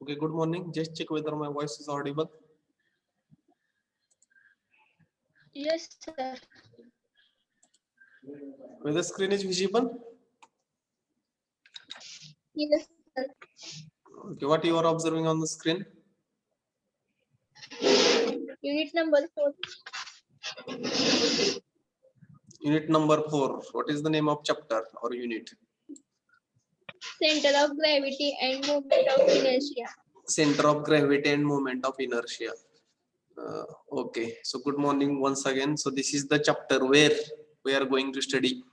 Okay, good morning. Just check whether my voice is audible. Yes, sir. Whether screen is visible. Yes, sir. Okay, what you are observing on the screen? Unit number 4. Unit number 4. What is the name of chapter or unit? Center of gravity and moment of inertia. Center of gravity and moment of inertia. Okay, so good morning once again. So this is the chapter where we are going to study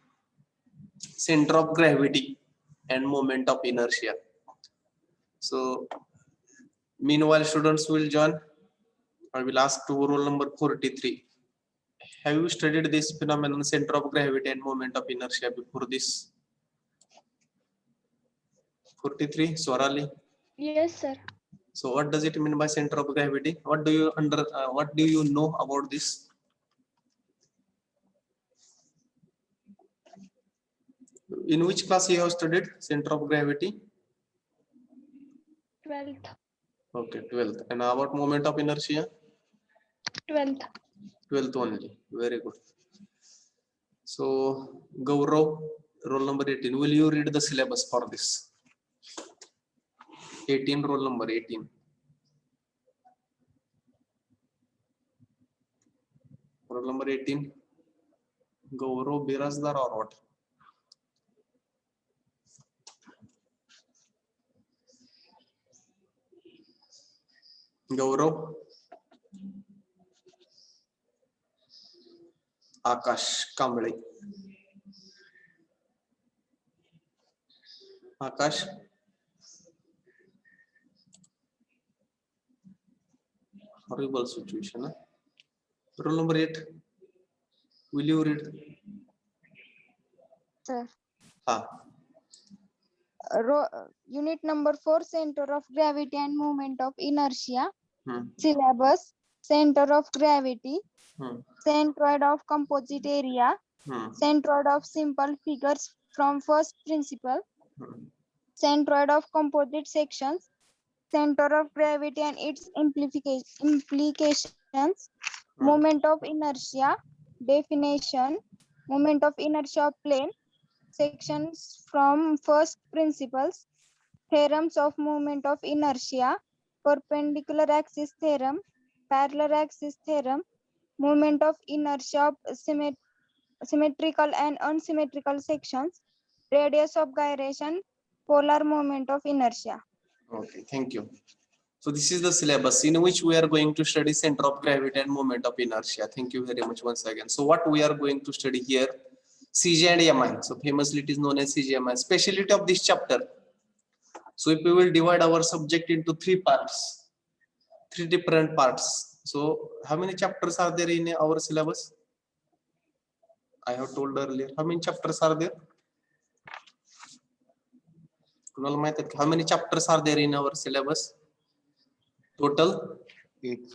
center of gravity and moment of inertia. So meanwhile, students will join. I will ask to roll number 43. Have you studied this phenomenon, center of gravity and moment of inertia, before this? 43, Swarali. Yes, sir. So what does it mean by center of gravity? What do you know about this? In which class you have studied center of gravity? 12th. Okay, 12th. And about moment of inertia? 12th. 12th only. Very good. So Gaurav, roll number 18. Will you read the syllabus for this? 18, roll number 18. Roll number 18. Gaurav Birazdar or what? Gaurav. Akash Kamble. Akash. Horrible situation. Huh? Roll number 8. Will you read? Sir. Ah. Unit number 4, center of gravity and moment of inertia. Hmm. Syllabus, center of gravity, Hmm. centroid of composite area, Hmm. centroid of simple figures from first principle, Hmm. centroid of composite sections, center of gravity and its implications, moment of inertia, definition, moment of inertia of plane, sections from first principles, theorems of moment of inertia, perpendicular axis theorem, parallel axis theorem, moment of inertia of symmetrical and unsymmetrical sections, radius of gyration, polar moment of inertia. Okay, thank you. So this is the syllabus in which we are going to study center of gravity and moment of inertia. Thank you very much once again. So what we are going to study here, CG and MI. So famously it is known as CGMI. Speciality of this chapter. So if we will divide our subject into 3 parts, 3 different parts. So how many chapters are there in our syllabus? I have told earlier. How many chapters are there? How many chapters are there in our syllabus? Total? 8.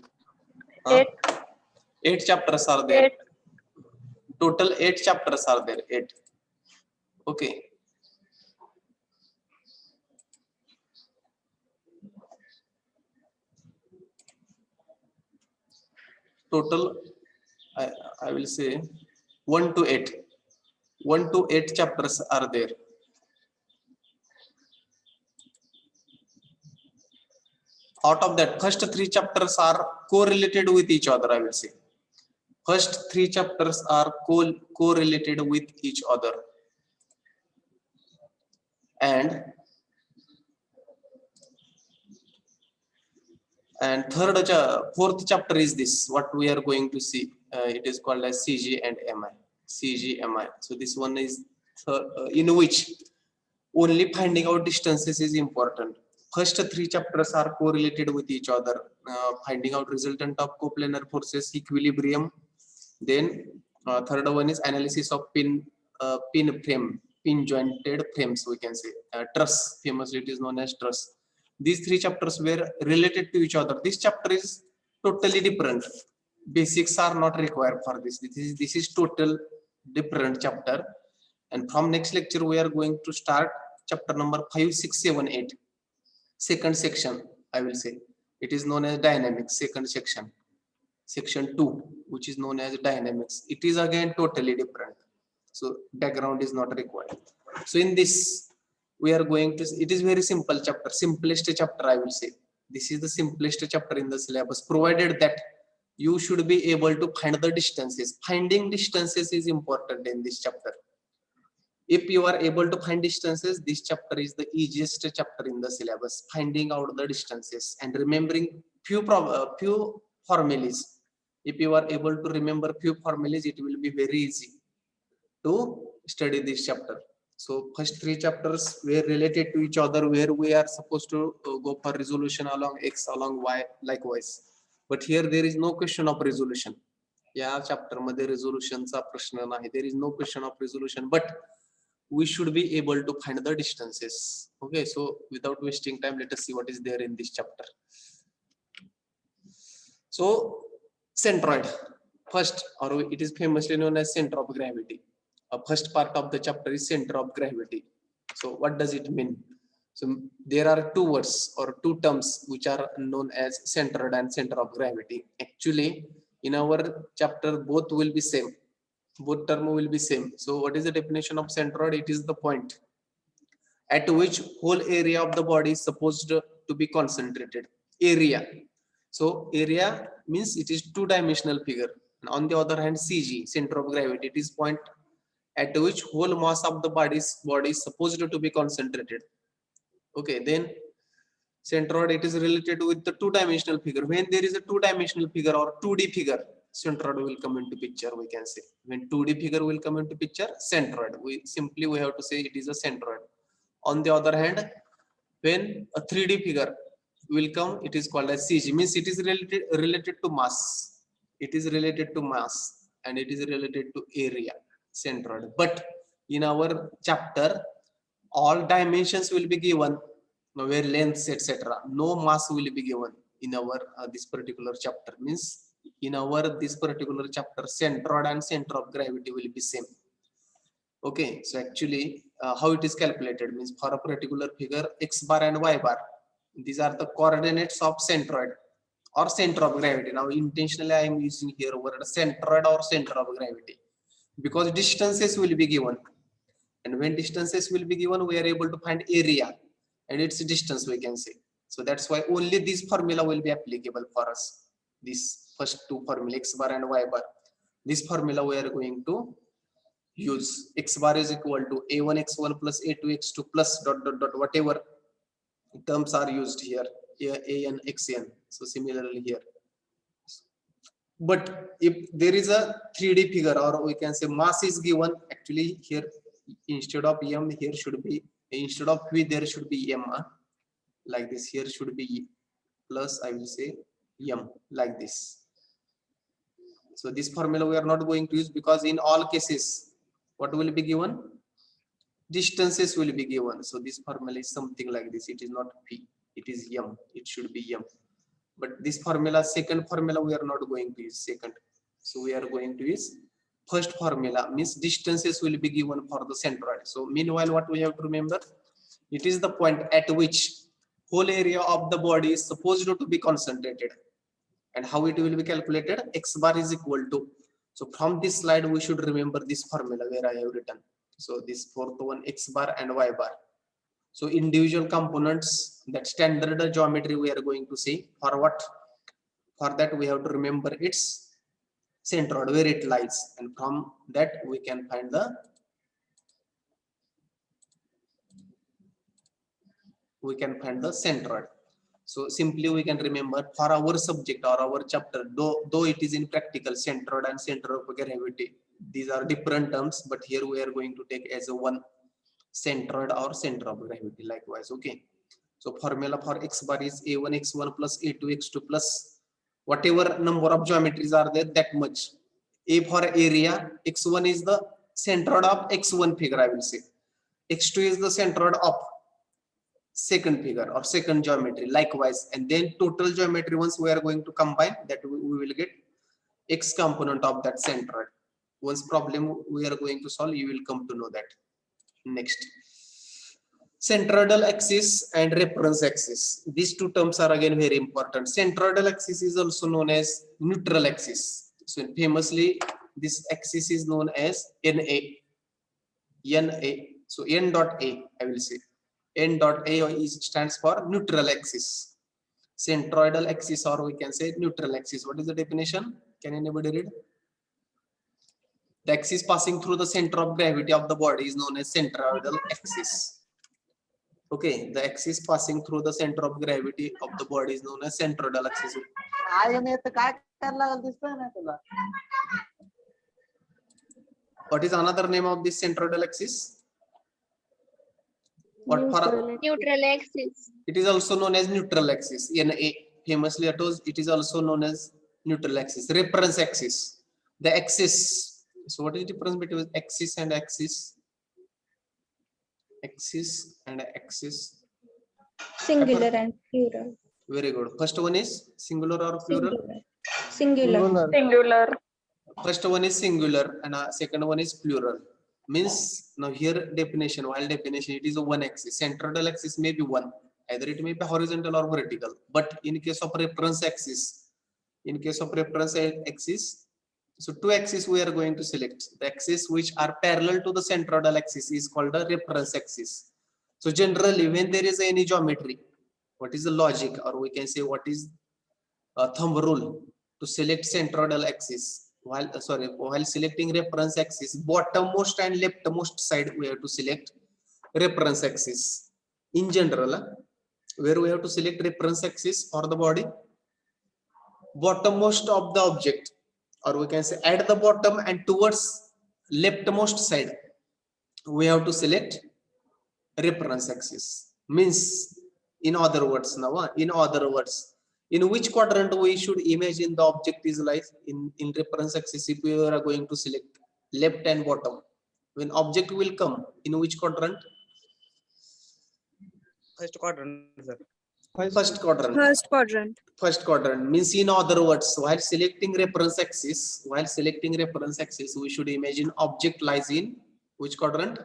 8 chapters are there. 8. Total 8 chapters are there. 8. Okay. Total, I will say 1 to 8. 1 to 8 chapters are there. Out of that, first 3 chapters are correlated with each other, I will say. First 3 chapters are correlated with each other. And fourth chapter is this, what we are going to see. It is called as CG and MI. CG, MI. So this one is in which only finding out distances is important. First 3 chapters are correlated with each other. Finding out resultant of coplanar forces, equilibrium. Then third one is analysis of pin jointed frames, we can say. Truss, famously it is known as truss. These 3 chapters were related to each other. This chapter is totally different. Basics are not required for this. This is total different chapter. And from next lecture, we are going to start chapter number 5, 6, 7, 8. Second section. I will say. It is known as dynamics, second section. Section 2, which is known as dynamics. It is again totally different. So background is not required. So in this, we are going to, it is very simple chapter, simplest chapter, I will say. This is the simplest chapter in the syllabus, provided that you should be able to find the distances. Finding distances is important in this chapter. If you are able to find distances, this chapter is the easiest chapter in the syllabus. Finding out the distances and remembering few formulas. If you are able to remember few formulas, it will be very easy to study this chapter. So first 3 chapters were related to each other, where we are supposed to go for resolution along x, along y, likewise. But here there is no question of resolution. या chapter मध्ये resolutionचा प्रश्न नाही. There is no question of resolution, but we should be able to find the distances. Okay, so without wasting time, let us see what is there in this chapter. So centroid, first, or it is famously known as center of gravity. First part of the chapter is center of gravity. So what does it mean? So there are 2 words or 2 terms which are known as centroid and center of gravity. Actually, in our chapter, both will be same. Both term will be same. So what is the definition of centroid? It is the point at which whole area of the body is supposed to be concentrated. Area. So area means it is 2-dimensional figure. And on the other hand, CG, center of gravity, it is point at which whole mass of the body is supposed to be concentrated. Okay, then centroid, it is related with the 2-dimensional figure. When there is a 2-dimensional figure or 2D figure, centroid will come into picture, we can say. When 2D figure will come into picture, centroid. We have to say it is a centroid. On the other hand, when a 3D figure will come, it is called as CG, means it is related to mass. It is related to mass and it is related to area, centroid. But in our chapter, all dimensions will be given, where lengths, etc. No mass will be given in our this particular chapter. Means in our this particular chapter, centroid and center of gravity will be same. Okay, so actually how it is calculated means for a particular figure, x bar and y bar, these are the coordinates of centroid or center of gravity. Now intentionally I am using here word centroid or center of gravity because distances will be given, and when distances will be given, we are able to find area and its distance, we can say. So that's why only this formula will be applicable for us. These first 2 formula, x bar and y bar. This formula we are going to use. X bar is equal to a1 x1 plus a2 x2 plus dot dot dot, whatever terms are used here, an xn. So similarly here. But if there is a 3D figure, or we can say mass is given, actually here instead of m, here should be, instead of v, there should be m, like this. Here should be plus, I will say m, like this. So this formula we are not going to use, because in all cases what will be given? Distances will be given. So this formula is something like this. It is not p, it is m, it should be m. But this formula, second formula, we are not going to use second. So we are going to use first formula, means distances will be given for the centroid. So meanwhile, what we have to remember, it is the point at which whole area of the body is supposed to be concentrated. And how it will be calculated? X bar is equal to. So from this slide, we should remember this formula where I have written. So this fourth one, X bar and Y bar. So individual components, that standard geometry we are going to see. For what? For that we have to remember its centroid, where it lies, and from that we can find the centroid. So simply we can remember for our subject or our chapter, though it is in practical, centroid and center of gravity, these are different terms, but here we are going to take as a one, centroid or center of gravity, likewise. Okay, so formula for x bar is a1 x1 plus a2 x2 plus whatever number of geometries are there, that much. A for area, x1 is the centroid of x1 figure, I will say. X2 is the centroid of second figure or second geometry, likewise. And then total geometry, once we are going to combine, that we will get x component of that centroid. Once problem we are going to solve, you will come to know that. Next, Centroidal axis and reference axis. These two terms are again very important. Centroidal axis is also known as neutral axis. So famously, this axis is known as NA. NA. So N dot A, I will say. N dot A stands for neutral axis. Centroidal axis, or we can say neutral axis. What is the definition? Can anybody read? The axis passing through the center of gravity of the body is known as centroidal axis. Okay, the axis passing through the center of gravity of the body is known as centroidal axis. What is another name of this centroidal axis? What for? Neutral axis. It is also known as neutral axis. NA, famously it is also known as neutral axis. Reference axis. The axis. So what is the difference between axis and axis? Axis and axis. Singular and plural. Very good. First one is singular or plural? Singular. First one is singular and second one is plural. Means now here definition, while definition it is a one axis. Centroidal axis may be one. Either it may be horizontal or vertical. But in case of reference axis, so two axes we are going to select. The axis which are parallel to the centroidal axis is called a reference axis. So generally when there is any geometry, what is the logic, or we can say what is a thumb rule to select centroidal axis? While selecting reference axis, bottommost and leftmost side we have to select reference axis. In general, where we have to select reference axis for the body, bottommost of the object, or we can say at the bottom and towards leftmost side, we have to select reference axis. Means, in other words, in which quadrant we should imagine the object is lies in reference axis? If we are going to select left and bottom, when object will come, in which quadrant? First quadrant, sir. First quadrant means, in other words, while selecting reference axis, we should imagine object lies in which quadrant?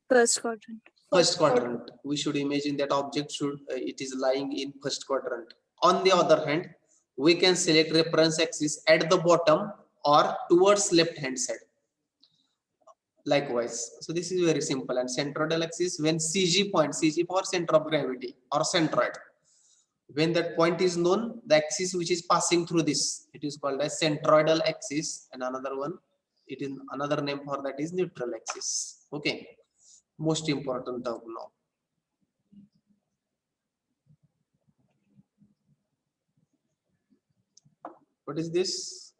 First quadrant. We should imagine that object it is lying in first quadrant. On the other hand, we can select reference axis at the bottom or towards left hand side. Likewise, so this is very simple. And centroidal axis, when CG for center of gravity or centroid, when that point is known, the axis which is passing through this, it is called as centroidal axis, and another name for that is neutral axis. Okay, most important term now. What is this?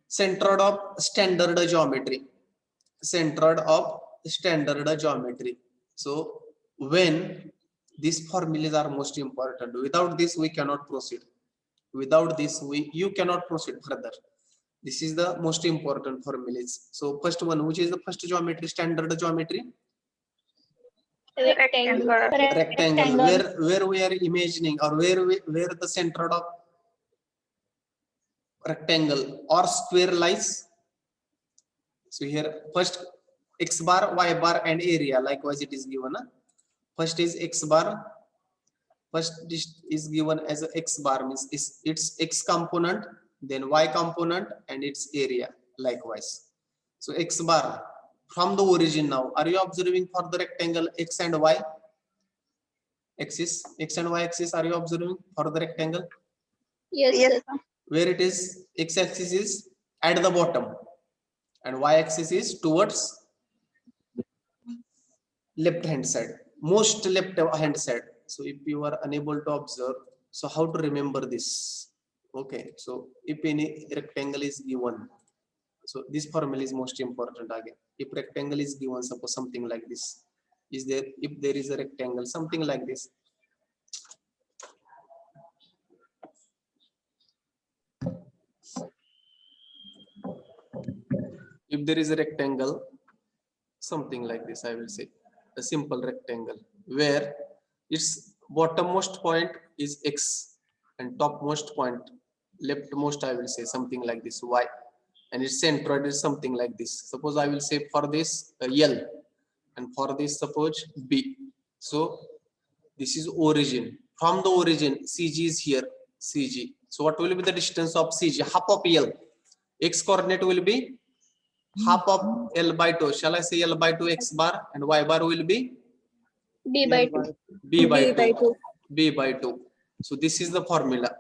Centroid of standard geometry. So when these formulas are most important, without this we cannot proceed. You cannot proceed further. This is the most important formulas. So first one, which is the first geometry? Standard geometry. Rectangle. Where we are imagining, or where the centroid of rectangle or square lies. So here first x bar, y bar and area, likewise it is given. First is x bar. First is given as a x bar, means its x component, then y component and its area likewise. So x bar from the origin. Now are you observing for the rectangle x and y axis? X and y axis, are you observing for the rectangle? Yes, sir. Where it is, x axis is at the bottom and y axis is towards left hand side, most left hand side. So if you are unable to observe, so how to remember this? Okay, so if any rectangle is given, so this formula is most important again. If rectangle is given, suppose something like this, if there is a rectangle, something like this. If there is a rectangle, something like this, I will say a simple rectangle where its bottommost point is x and topmost point, leftmost, I will say something like this, y, and its centroid is something like this. Suppose I will say for this L, and for this suppose B. So this is origin. From the origin, CG is here, CG. So what will be the distance of CG? Half of L. X coordinate will be half of L by 2. Shall I say L by 2 X bar, and Y bar will be B by 2. B by 2. B by 2. So this is the formula.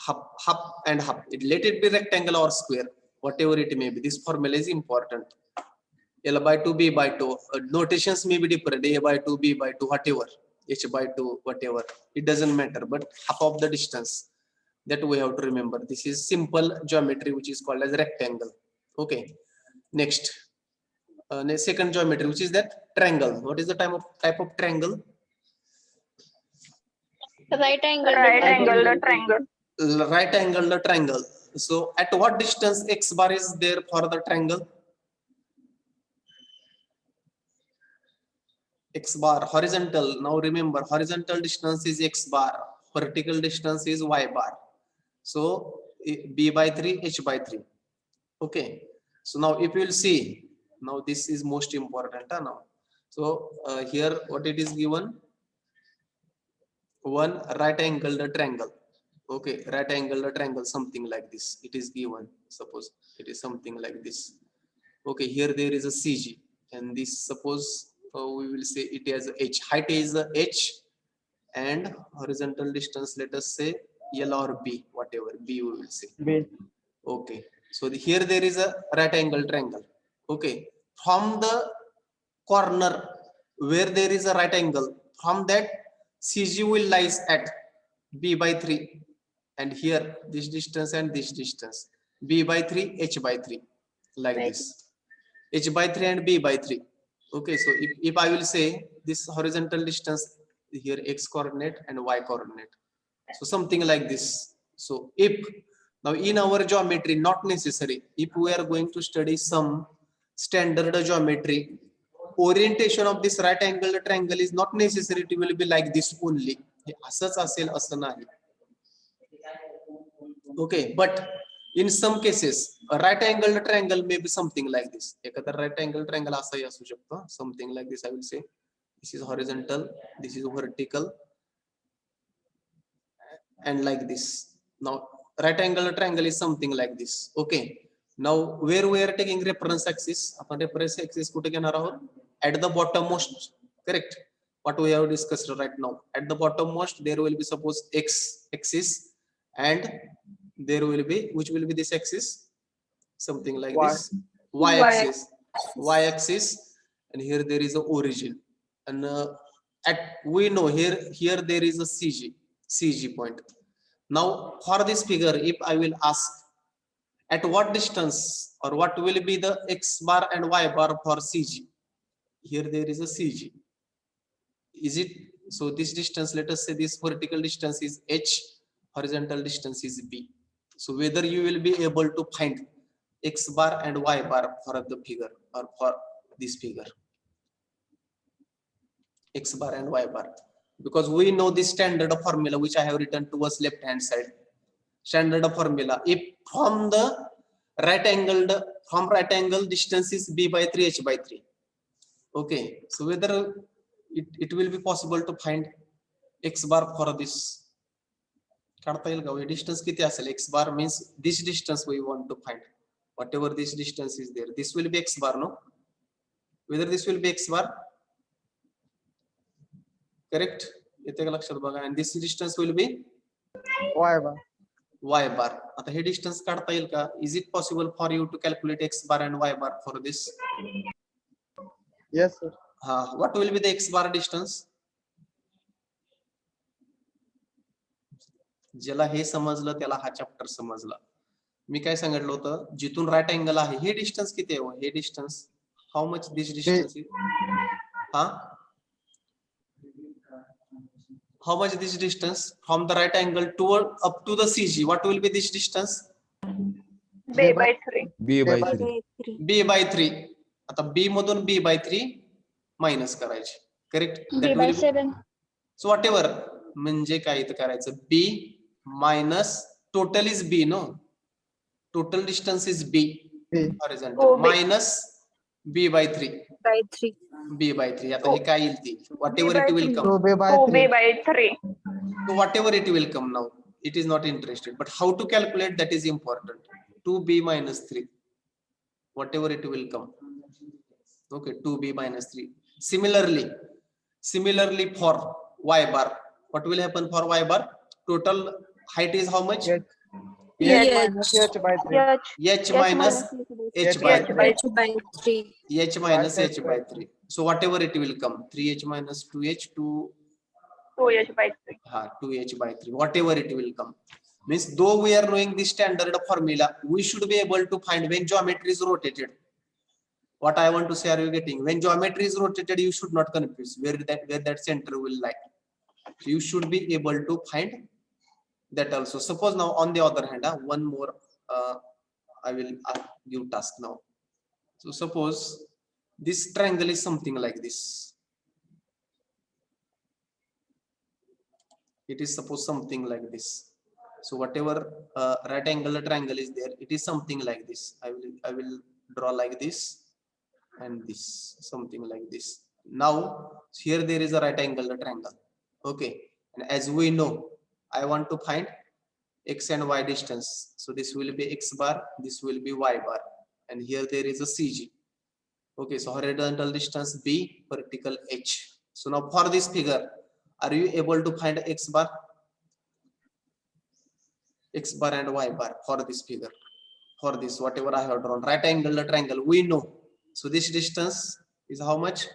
Half and half. Let it be rectangle or square, whatever it may be. This formula is important. L by 2, B by 2. Notations may be different. A by 2, B by 2, whatever. H by 2, whatever. It doesn't matter. But half of the distance. That we have to remember. This is simple geometry which is called as rectangle. Okay. Next. Second geometry, which is that triangle. What is the type of triangle? Right angle. triangle. Right angle triangle. So at what distance X bar is there for the triangle? X bar horizontal. Now remember, horizontal distance is X bar, vertical distance is Y bar. So B by 3, H by 3. Okay. So now if you will see, now this is most important now. So here what it is given? One right angled triangle. Okay, right angled triangle, something like this. It is given. Suppose it is something like this. Okay, here there is a CG, and this suppose we will say it has a H. Height is a H, and horizontal distance, let us say L or B, whatever B we will say. B. Okay, so here there is a right angle triangle. Okay, from the corner where there is a right angle, from that CG will lies at B by 3, and here this distance and this distance, B by 3, H by 3, like this. H by 3 and B by 3. Okay, so if I will say this horizontal distance here, X coordinate and Y coordinate, so something like this. So if now in our geometry, not necessary, if we are going to study some standard geometry, orientation of this right angle triangle is not necessary to will be like this only. असंच असेल असं नाही. Okay, but in some cases, a right angled triangle may be something like this. एखादा right angle triangle असाही असू शकतो. Something like this, I will say. This is horizontal, this is vertical, and like this. Now, right angle triangle is something like this. Okay. Now, where we are taking reference axis, आपण reference axis कुठे घेणार आहोत? At the bottommost, correct? What we have discussed right now. At the bottommost, there will be suppose X axis, and there will be, which will be this axis? Something like Y. this. Y axis. Y axis, and here there is a origin. And we know here there is a CG point. Now for this figure, if I will ask at what distance or what will be the X bar and Y bar for CG, here there is a CG. Is it so? This distance, let us say this vertical distance is H, horizontal distance is B. So whether you will be able to find X bar and Y bar for the figure or for this figure, X bar and Y bar, because we know this standard formula which I have written towards left hand side. Standard formula, if from the right angle distance is B by 3, H by 3. Okay, so whether it will be possible to find X bar for this. काढता येईल का? Distance किती असेल? X bar means this distance we want to find. Whatever this distance is there, this will be X bar, no? Whether this will be X bar, correct? येते का लक्षात बघा? And this distance will be Y bar. Y bar. आता हे distance काढता येईल का? Is it possible for you to calculate X bar and Y bar for this? Yes, sir. What will be the X bar distance? ज्याला हे समजलं त्याला हा chapter समजला. मी काय सांगितलं होतं, जिथून राईट अँगल आहे हे डिस्टन्स किती आहे? हे distance, how much this distance is? How much this distance from the right angle toward up to the CG? What will be this distance? B by 3. B by 3. B by 3. आता B मधून B by 3 minus करायचे, correct? B by 7. So whatever, म्हणजे काय इथं करायचं? B minus total is B, no? Total distance is B, B. horizontal, minus B by 3. By 3. b by 3. आता हे काय येईल ती whatever by it will three. come. 2b by 2b 3. by 3. So whatever it will come now, it is not interested. But how to calculate, that is important. 2b minus 3. Whatever it will come. Okay, 2b minus 3. Similarly for y bar, what will happen for y bar? Total height is how much? H minus h by 3. H minus h by H by h minus h by 3. So whatever it will come, 3h minus 2h 2h by 3. 2h by 3, whatever it will come. Means though we are knowing the standard formula, we should be able to find when geometry is rotated. What I want to say, are you getting? When geometry is rotated, you should not confuse where that center will lie. So you should be able to find that also. Suppose now on the other hand, one more I will give task now. So suppose this triangle is something like this. It is suppose something like this. So whatever right angle triangle is there, it is something like this. I will draw like this and this, something like this. Now here there is a right angle triangle. Okay, and as we know, I want to find x and y distance. So this will be x bar, this will be y bar, and here there is a CG. Okay, so horizontal distance b, vertical h. So now for this figure, are you able to find x bar and y bar for this figure? For this, whatever I have drawn, right angle triangle, we know. So this distance is how much?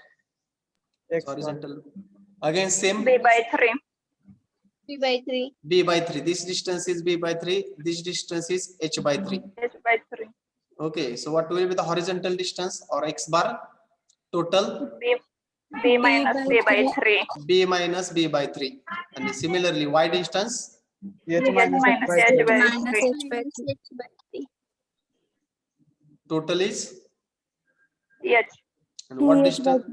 X bar. Horizontal. Again same. b by 3. B by 3. b by 3. This distance is b by 3. This distance is h by 3. H by 3. Okay, so what will be the horizontal distance or x bar? Total b minus b by 3. b minus b by 3. And similarly, y distance H minus h minus by h 3. by Minus 3. H by 3. total is, H. and what distance?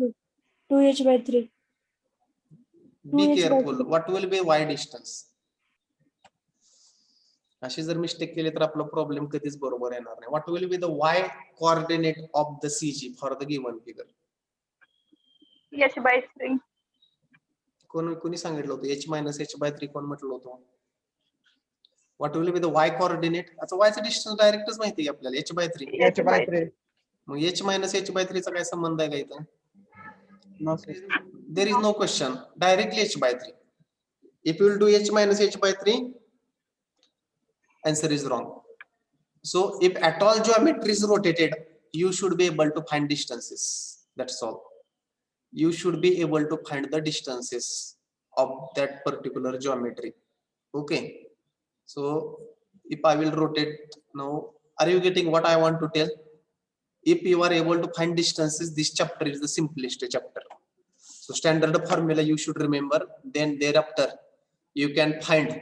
2h by 3. Be 2h by careful. 3. What will be y distance? अशी जर mistake केली तर आपला problem कधीच बरोबर येणार नाही. What will be the y coordinate of the CG for the given figure? H by 3. कोणी सांगितलं होतं h minus h by 3 कोण म्हटलं होतं? What will be the y coordinate? आता y चा डिस्टन्स डायरेक्टच माहिती आहे आपल्याला, h by 3. H by 3. Mug h minus h by 3 चा काय संबंध आहे का इथं? No, sir. There is no question. Directly h by 3. If you will do h minus h by 3, answer is wrong. So if at all geometry is rotated, you should be able to find distances. That's all. You should be able to find the distances of that particular geometry. Okay. So if I will rotate now, are you getting what I want to tell? If you are able to find distances, this chapter is the simplest chapter. So standard formula you should remember. Then thereafter you can find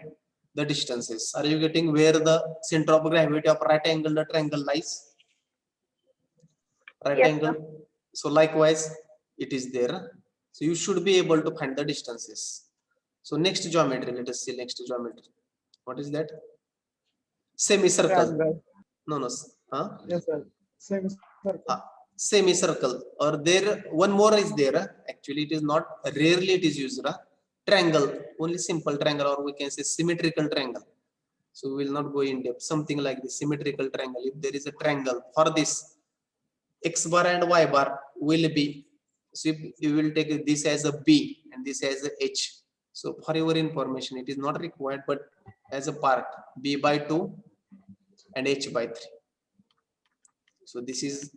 the distances. Are you getting where the center of gravity of right angle triangle lies? Right Yes, angle. So likewise it is there. So you should be able to find the distances. So next geometry, let us see next geometry. What is that? Semicircle. Triangle. No. Huh? Yes, sir. Same circle. Semicircle, or there one more is there. Actually it is not, rarely it is used. Triangle, only simple triangle, or we can say symmetrical triangle. So we will not go in depth. Something like this symmetrical triangle. If there is a triangle, for this x bar and y bar will be, so if you will take this as a b and this as a h. So for your information, it is not required, but as a part, b by 2 and h by 3. So this is,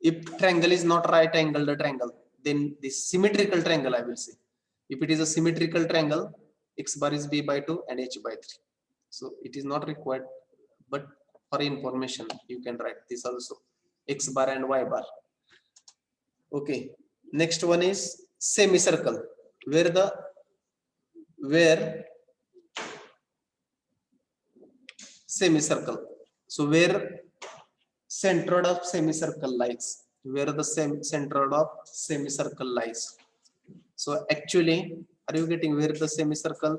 if triangle is not right angle triangle, then this symmetrical triangle I will say. If it is a symmetrical triangle, x bar is b by 2 and h by 3. So it is not required, but for information you can write this also, x bar and y bar. Okay, next one is semicircle, where semicircle. So where centroid of semicircle lies, where the centroid of semicircle lies. So actually, are you getting where the semicircle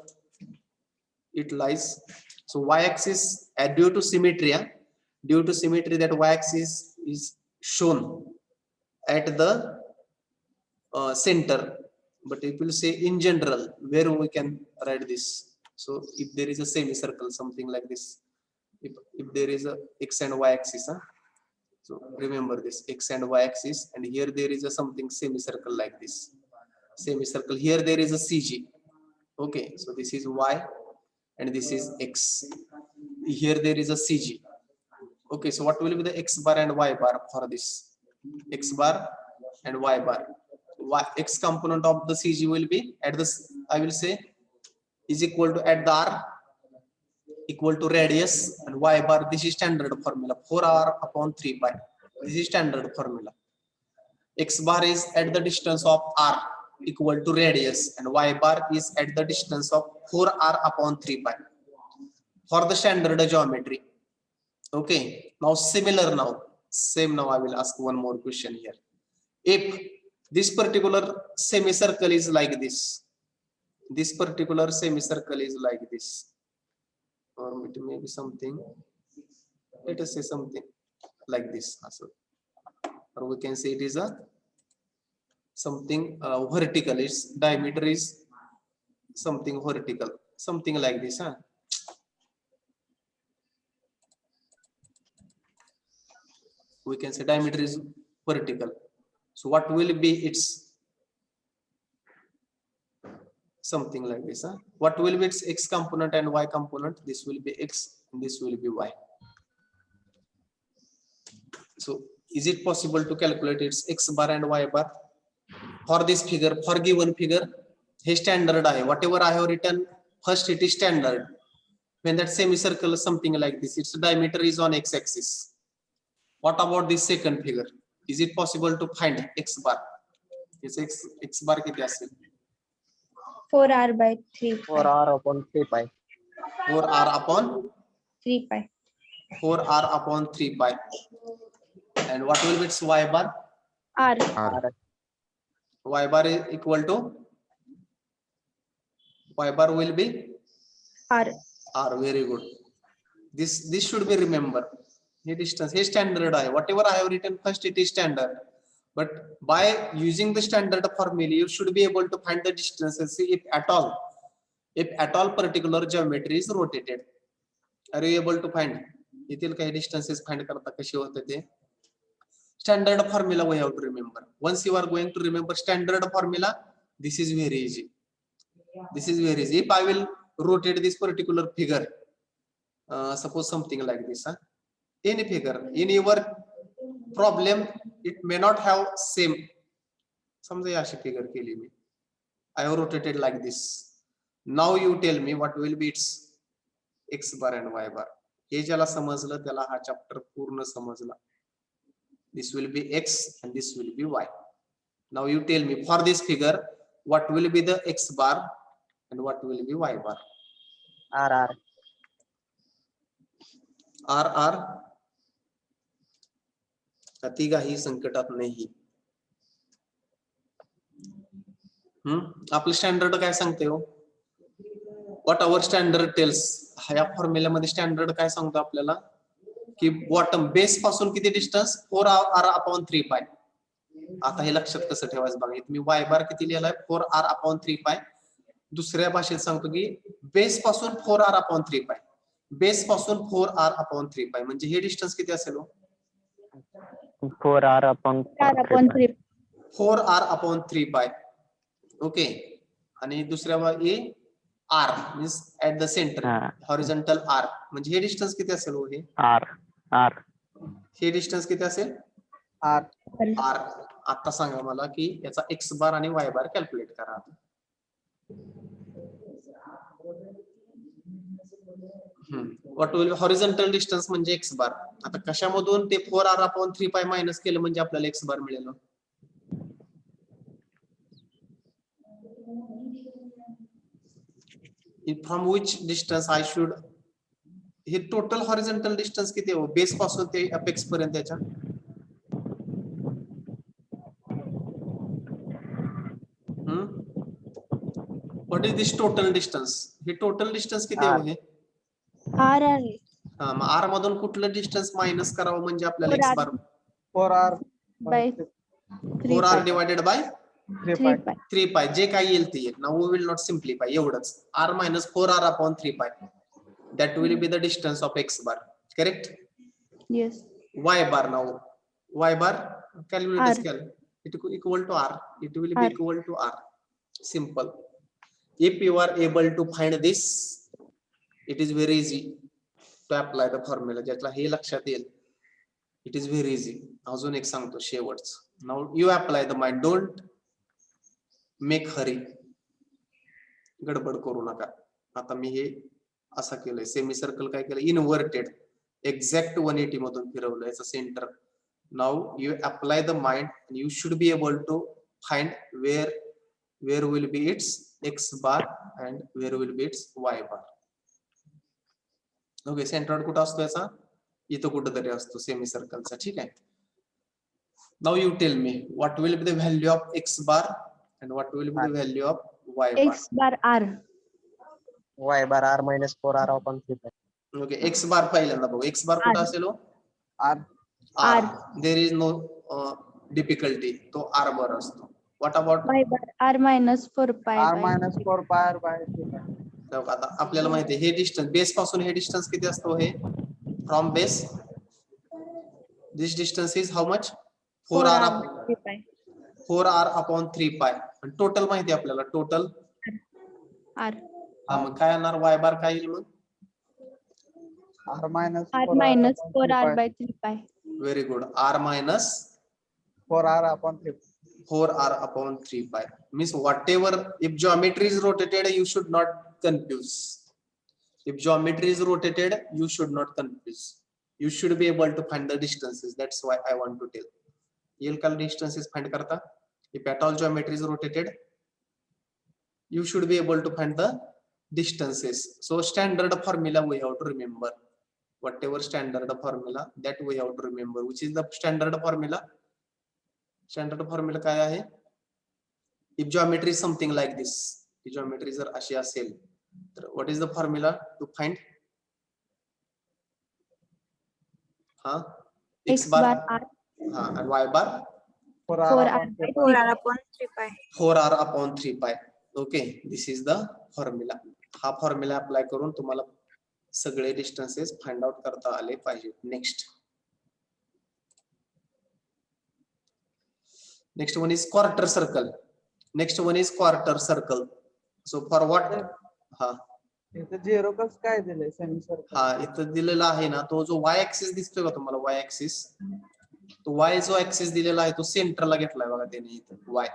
it lies? So y-axis, due to symmetry, that y-axis is shown at the center, but if you say in general, where we can write this? So if there is a semicircle, something like this, if there is a x and y axis, so remember this x and y axis, and here there is a something semicircle like this semicircle. Here there is a CG. Okay, so this is y and this is x. Here there is a CG. Okay, so what will be the x bar and y bar for this? X bar and y bar. X component of the CG will be at this, I will say, is equal to at the r equal to radius, and y bar, this is standard formula, 4r upon 3 pi. This is standard formula. X bar is at the distance of r equal to radius, and y bar is at the distance of 4r upon 3 pi for the standard geometry. Okay, now similar, now same, now I will ask one more question here. If this particular semicircle is like this, this particular semicircle is like this, or it may be something, let us say something like this also, or we can say it is a something vertical, its diameter is something vertical, something like this, we can say diameter is vertical. So what will be its something like this, what will be its x component and y component? This will be x and this will be y. So is it possible to calculate its x bar and y bar for this figure, for given figure? He standard आहे, whatever I have written first, it is standard. When that semicircle is something like this, its diameter is on x axis. What about this second figure? Is it possible to find x bar? Yes, x bar किती असेल? 4r by 3 pi. 4r upon 3 pi. 4r upon 3 pi. 4r upon 3 pi. And what will be its y bar? R. Y bar is equal to, y bar will be R. r. Very good. This should be remembered. He distance, he standard आहे, whatever I have written first, it is standard, but by using the standard formula you should be able to find the distances if at all particular geometry is rotated. Are you able to find? येथील काही distances find करता कशी होते ते? Standard formula we have to remember. Once you are going to remember standard formula, this is very easy. This is very easy. If I will rotate this particular figure, suppose something like this, any figure in your problem, it may not have same. समजा अशी figure केली मी, I have rotated like this. Now you tell me what will be its x bar and y bar. हे ज्याला समजलं त्याला हा chapter पूर्ण समजला. This will be x and this will be y. Now you tell me for this figure what will be the x bar and what will be y bar. r अतिगाही संकटात नाही. आपलं standard काय सांगते हो? What our standard tells. ह्या formula मध्ये standard काय सांगतो आपल्याला की बॉटम बेस पासून किती डिस्टन्स? 4r upon 3 pi. आता हे लक्षात कसं ठेवायचं बघा. इथे मी y बार किती लिहिलाय? 4r upon 3 pi. दुसऱ्या भाषेत सांगतो की बेस पासून 4r upon 3 pi. बेस पासून 4r upon 3 pi म्हणजे हे डिस्टन्स किती असेल हो? 4r upon 3. 4r upon 3 pi. Okay. आणि दुसऱ्या ए r means at the centre horizontal r म्हणजे हे डिस्टन्स किती असेल हो? हे r हे डिस्टन्स किती असेल? R. r. आता सांगा मला की याचा x बार आणि y बार कॅल्क्युलेट करा. व्हॉट विल हॉरिझॉन्टल डिस्टन्स म्हणजे x बार. आता कशामधून ते 4r upon 3 pi मायनस केलं म्हणजे आपल्याला x बार मिळेल. From which distance I should, हे टोटल हॉरिझॉन्टल डिस्टन्स किती आहे बेस पासून ते अपेक्स पर्यंत त्याच्या? What is this total distance? हे टोटल डिस्टन्स किती आहे हे? R आहे. हा, मग r मधून कुठलं डिस्टन्स मायनस करावं म्हणजे आपल्याला x bar? 4r by 4r divided by 3 3 pi. pi. 3 pi जे काही येईल ते येईल. Now we will not simplify एवढंच. r minus 4r upon 3 pi. That will be the distance of x bar. Correct? Yes. Y bar now. Y bar calculate R. scale. It equal to r. It will be R. equal to r. Simple. If you are able to find this, it is very easy to apply the formula. ज्यातला हे लक्षात येईल. It is very easy. अजून एक सांगतो शेवटच. Now you apply the mind. Don't make hurry. गडबड करू नका. आता मी हे असं केलंय. सेमी सर्कल काय केलं? इन्व्हर्टेड. एक्झॅक्ट 180 मधून फिरवलं याचं centre. Now you apply the mind and you should be able to find where will be its x bar and where will be its y bar. Okay, centre कुठं असतो याचा? इथं कुठेतरी असतो सेमी सर्कलचा. ठीक आहे. Now you tell me what will be the value of x bar and what will be the value of y bar. X bar R. Y bar R minus 4R upon 3 pi. Okay, x bar पहिल्यांदा बघू. x bar कुठं R. असेल? R. R. R. There is no difficulty. तो r bar असतो. What about Y bar R minus 4 pi. R by minus 4 pi R by 3 pi. आता आपल्याला माहिती आहे हे डिस्टन्स बेस पासून हे डिस्टन्स किती असतो? हे from base this distance is how much? 4r by 3 pi. 4r upon 3 pi. आणि टोटल माहिती आहे आपल्याला टोटल. R. हा मग काय येणार? y bar काय येईल मग? R minus R 4R minus upon 4 R 3 pi. by 3 pi. Very good. r minus 4R upon 3 pi. 4r upon 3 pi. Means whatever, if geometry is rotated, you should not confuse. If geometry is rotated, you should not confuse. You should be able to find the distances. That's why I want to tell. येईल का distances find करता? If at all geometry is rotated, you should be able to find the distances. So standard formula we have to remember. Whatever standard formula that we have to remember. Which is the standard formula? Standard formula काय आहे? If geometry is something like this, if geometry जर अशी असेल, तर what is the formula to find? हा, x bar R. हा and y bar 4R 4 R upon 3 by pi. 3 pi. upon 3 pi. 4r upon 3 pi. Okay, this is the formula. हा formula apply करून तुम्हाला सगळे डिस्टन्सेस फाइंड आउट करता आले पाहिजे. Next one is quarter circle. Next one is quarter circle. So for what? हा इथे 0 कसं काय दिलंय सेमी सर्कल? हा इथं दिलेला आहे ना, तो जो y ऍक्सिस दिसतोय का तुम्हाला? y ऍक्सिस, तो y जो ऍक्सिस दिलेला आहे तो सेंटरला घेतलाय बघा त्याने इथं y.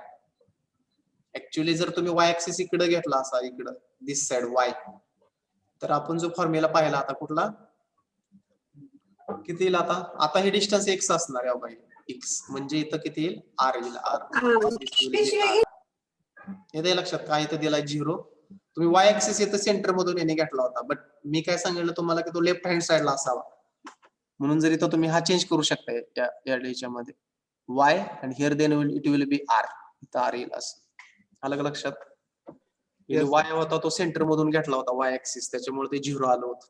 ऍक्च्युअली जर तुम्ही y ऍक्सिस इकडे घेतला असा, इकडं दिस साइड y, तर आपण जो फॉर्म्युला पाहिला आता कुठला किती येईल? आता हे डिस्टन्स x असणार आहे बघा. x म्हणजे इथं किती येईल? r येईल. r येते लक्षात काय? इथं दिलाय 0. तुम्ही y ऍक्सिस इथं सेंटर मधून येणे घेतला होता, बट मी काय सांगितलं तुम्हाला की तो लेफ्ट हँड साइडला असावा, म्हणून जर इथं तुम्ही हा चेंज करू शकता या ह्याच्यामध्ये y and here then it will be r. इथं r येईल असं. आलं का लक्षात? y होता तो सेंटर मधून घेतला होता y ऍक्सिस, त्याच्यामुळे ते 0 आलं होतं.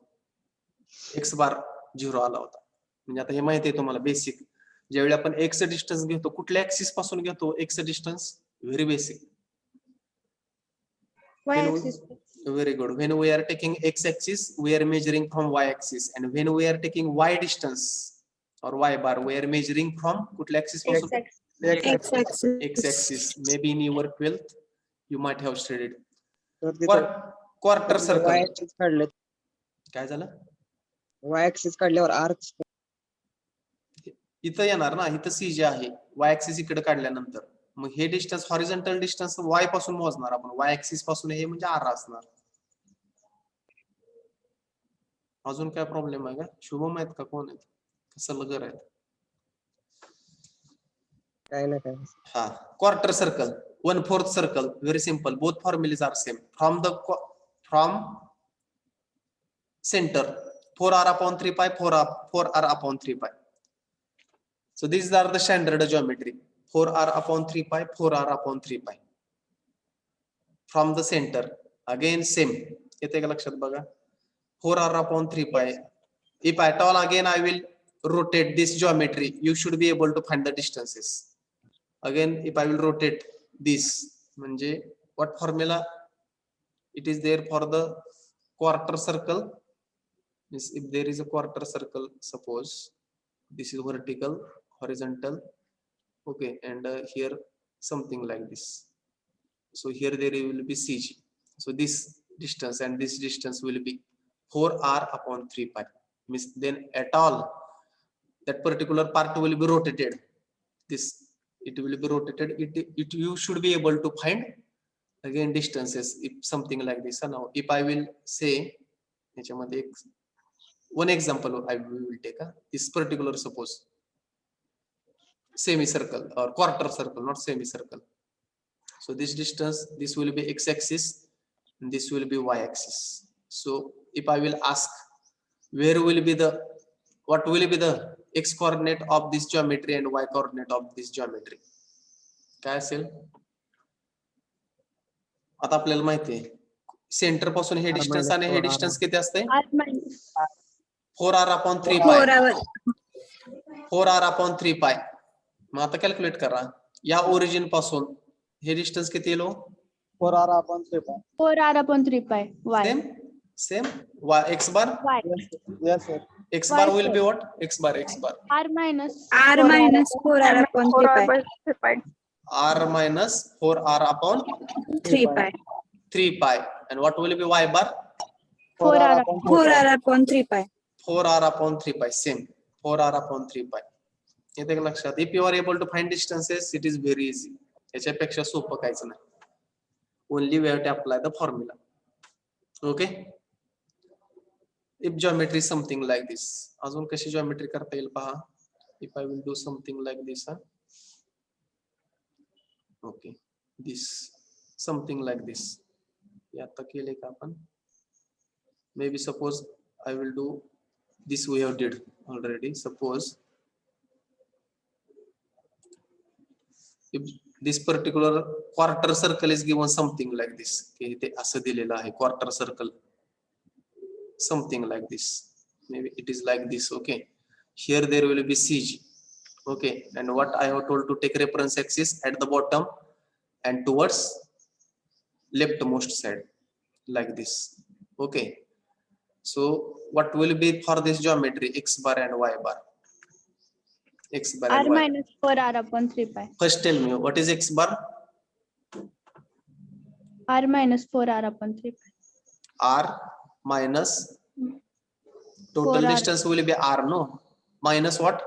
x बार 0 आला होता. म्हणजे आता हे माहिती आहे तुम्हाला बेसिक. ज्यावेळी आपण x डिस्टन्स घेतो, कुठल्या ऍक्सिस पासून घेतो x distance? Very basic. Y axis. Very good. When we are taking x axis, we are measuring from y axis, and when we are taking y distance or y bar, we are measuring from कुठल्या axis X पासून? axis. X axis. Maybe in your 12th you might have studied. तर तिथं Quarter Y circle. axis काढले, काय झालं? Y axis काढल्यावर R इथं येणार ना, इथं सी जे आहे, y ऍक्सिस इकडे काढल्यानंतर मग हे डिस्टन्स हॉरिझॉन्टल डिस्टन्स y पासून मोजणार आपण. y ऍक्सिस पासून हे म्हणजे r असणार. अजून काय प्रॉब्लेम आहे का? शुभम आहेत का? कोण आहेत? कसं लगर आहेत? काय ना काय. हा, quarter circle, 1/4 circle. Very simple. Both formulas are same. From center 4r upon 3 pi, 4r upon 3 pi. So these are the standard geometry. 4r upon 3 pi, 4r upon 3 pi. From the center again same. येते का लक्षात बघा? 4r upon 3 pi. If at all again I will rotate this geometry, you should be able to find the distances. Again if I will rotate this म्हणजे what formula it is there for the quarter circle. Means if there is a quarter circle, suppose this is vertical, horizontal, okay, and here something like this. So here there will be CG. So this distance and this distance will be 4r upon 3 pi. Means then at all that particular part will be rotated. This it will be rotated. It you should be able to find again distances if something like this. Now if I will say one example I will take this particular, suppose semicircle or quarter circle, not semicircle. So this distance, this will be x-axis and this will be y-axis. So if I will ask where will be the, what will be the x coordinate of this geometry and y coordinate of this geometry, काय असेल? आता आपल्याला माहिती आहे centre पासून हे distance आणि हे distance किती असते? R minus 4r upon 3 4 pi. hour. 4r upon 3 pi. मग आता कॅल्क्युलेट करा या ओरिजिन पासून हे डिस्टन्स किती yellow? 4r upon 3 pi. 4 hour upon 3 pi. Y. Same y x bar. Y. Yes, sir. X bar Y, will sir. be what? X bar. R minus R 4 minus 4R upon 3 pi. 3 pi. R minus 4R upon 3 pi. 3 pi. And what will be y bar? 4R 4R upon 3 pi. 4R upon 3 pi. Same. 4R upon 3 pi. येते का लक्षात? If you are able to find distances, it is very easy. याच्यापेक्षा सोपं काहीच नाही. Only we have to apply the formula. Okay. If geometry is something like this, अजून कशी geometry करता येईल पहा. If I will do something like this, okay, this something like this. हे आता केले का आपण? Maybe suppose I will do this. We have did already. Suppose if this particular quarter circle is given something like this, okay, ते असं दिलेलं आहे quarter circle, something like this. Maybe it is like this. Okay, here there will be CG. Okay, and what I have told to take reference axis at the bottom and towards leftmost side like this. Okay, so what will be for this geometry? X bar and y bar. X bar R and y. minus 4R upon 3 pi. First tell me what is X bar? R minus 4R upon 3 pi. R minus total 4R. distance will be R, no? Minus what?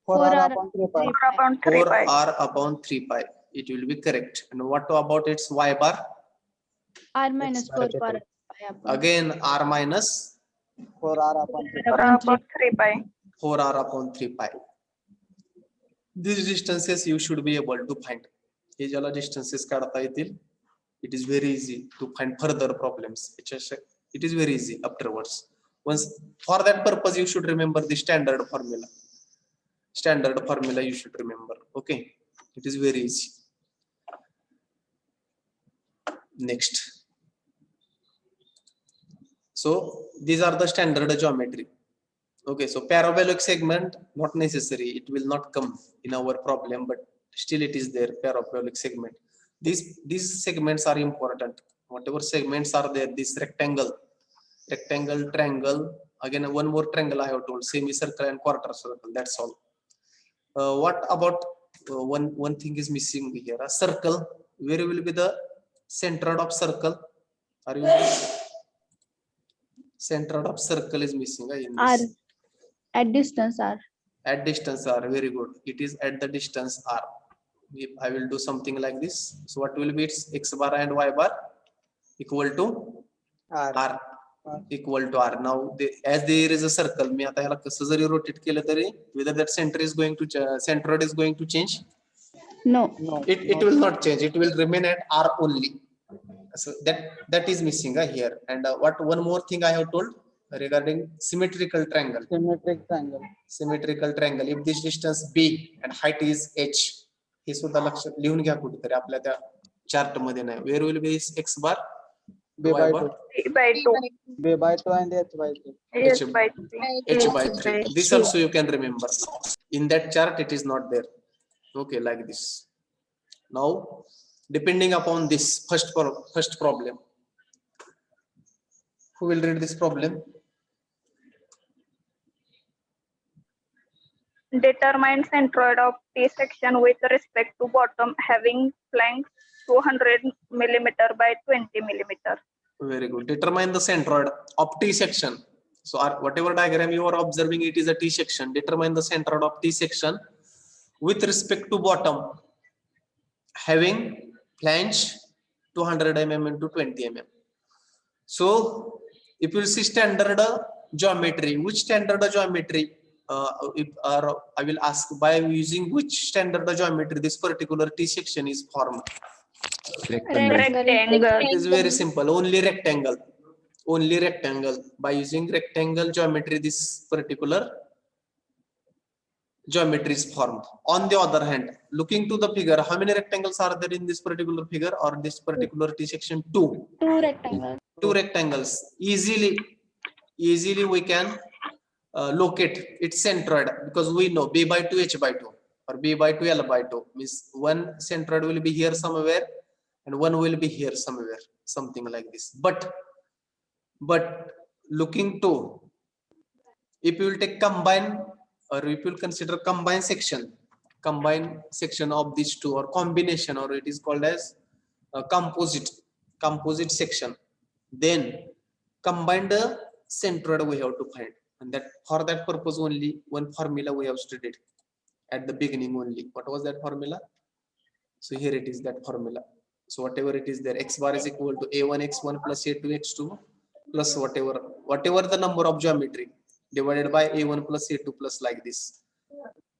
4r 4R upon 3 pi. 4 upon 3 pi. 4R upon 3 pi. It will be correct. And what about its y bar? R minus 4 pi upon Again R minus 4r upon 3 pi. 4 upon 3 pi. 4R upon 3 pi. These distances you should be able to find. हे ज्याला distances काढता येतील, it is very easy to find further problems. It is very easy afterwards. Once for that purpose you should remember the standard formula. Standard formula you should remember. Okay, it is very easy. Next. So these are the standard geometry. Okay, so parabolic segment not necessary, it will not come in our problem, but still it is there, parabolic segment. These segments are important. Whatever segments are there, this rectangle, triangle, again one more triangle I have told, semicircle and quarter circle, that's all. What about one thing is missing here, a circle. Where will be the center of circle? Are you center of circle is missing in R. this. At distance R. At distance R, very good. It is at the distance R. If I will do something like this, so what will be its X bar and Y bar equal to R equal to R. Now as there is a circle, मी आता याला कसं जरी rotate केलं तरी whether that center is going to centroid is going to change, No. No. it will not change, it will remain at R only. So that is missing here. And what one more thing I have told regarding symmetrical triangle. Symmetrical triangle, if this distance B and height is H, हे सुद्धा लक्षात लिहून घ्या कुठेतरी आपल्या त्या chart मध्ये नाही. Where will be X bar? B by 2. B by 2. B by 2 and H by 3. H by 3. H by 3. This also you can remember. In that chart it is not there. Okay, like this. Now, depending upon this first problem, who will read this problem? Determine centroid of T section with respect to bottom having flanks 200 millimeter by 20 millimeter. Very good. Determine the centroid of T section. So whatever diagram you are observing, it is a T section. Determine the centroid of T section with respect to bottom having flange 200 mm into 20 mm. So if you see standard geometry, which standard geometry? I will ask, by using which standard geometry this particular T section is formed? Rectangle. It is very simple. Only rectangle. Only rectangle. By using rectangle geometry, this particular geometry is formed. On the other hand, looking to the figure, how many rectangles are there in this particular figure or this particular T section? Two. Two rectangles. Two rectangles. Easily we can locate its centroid, because we know B by 2 H by 2 or B by 2 L by 2 means one centroid will be here somewhere and one will be here somewhere, something like this. But looking to, if you will take combine, or if you will consider combined section of these two, or combination, or it is called as composite section, then combine the centroid we have to find, and that for that purpose only one formula we have studied at the beginning only. What was that formula? So here it is, that formula. So whatever it is there, x bar is equal to a1 x1 plus a2 x2 plus whatever the number of geometry divided by a1 plus a2 plus like this.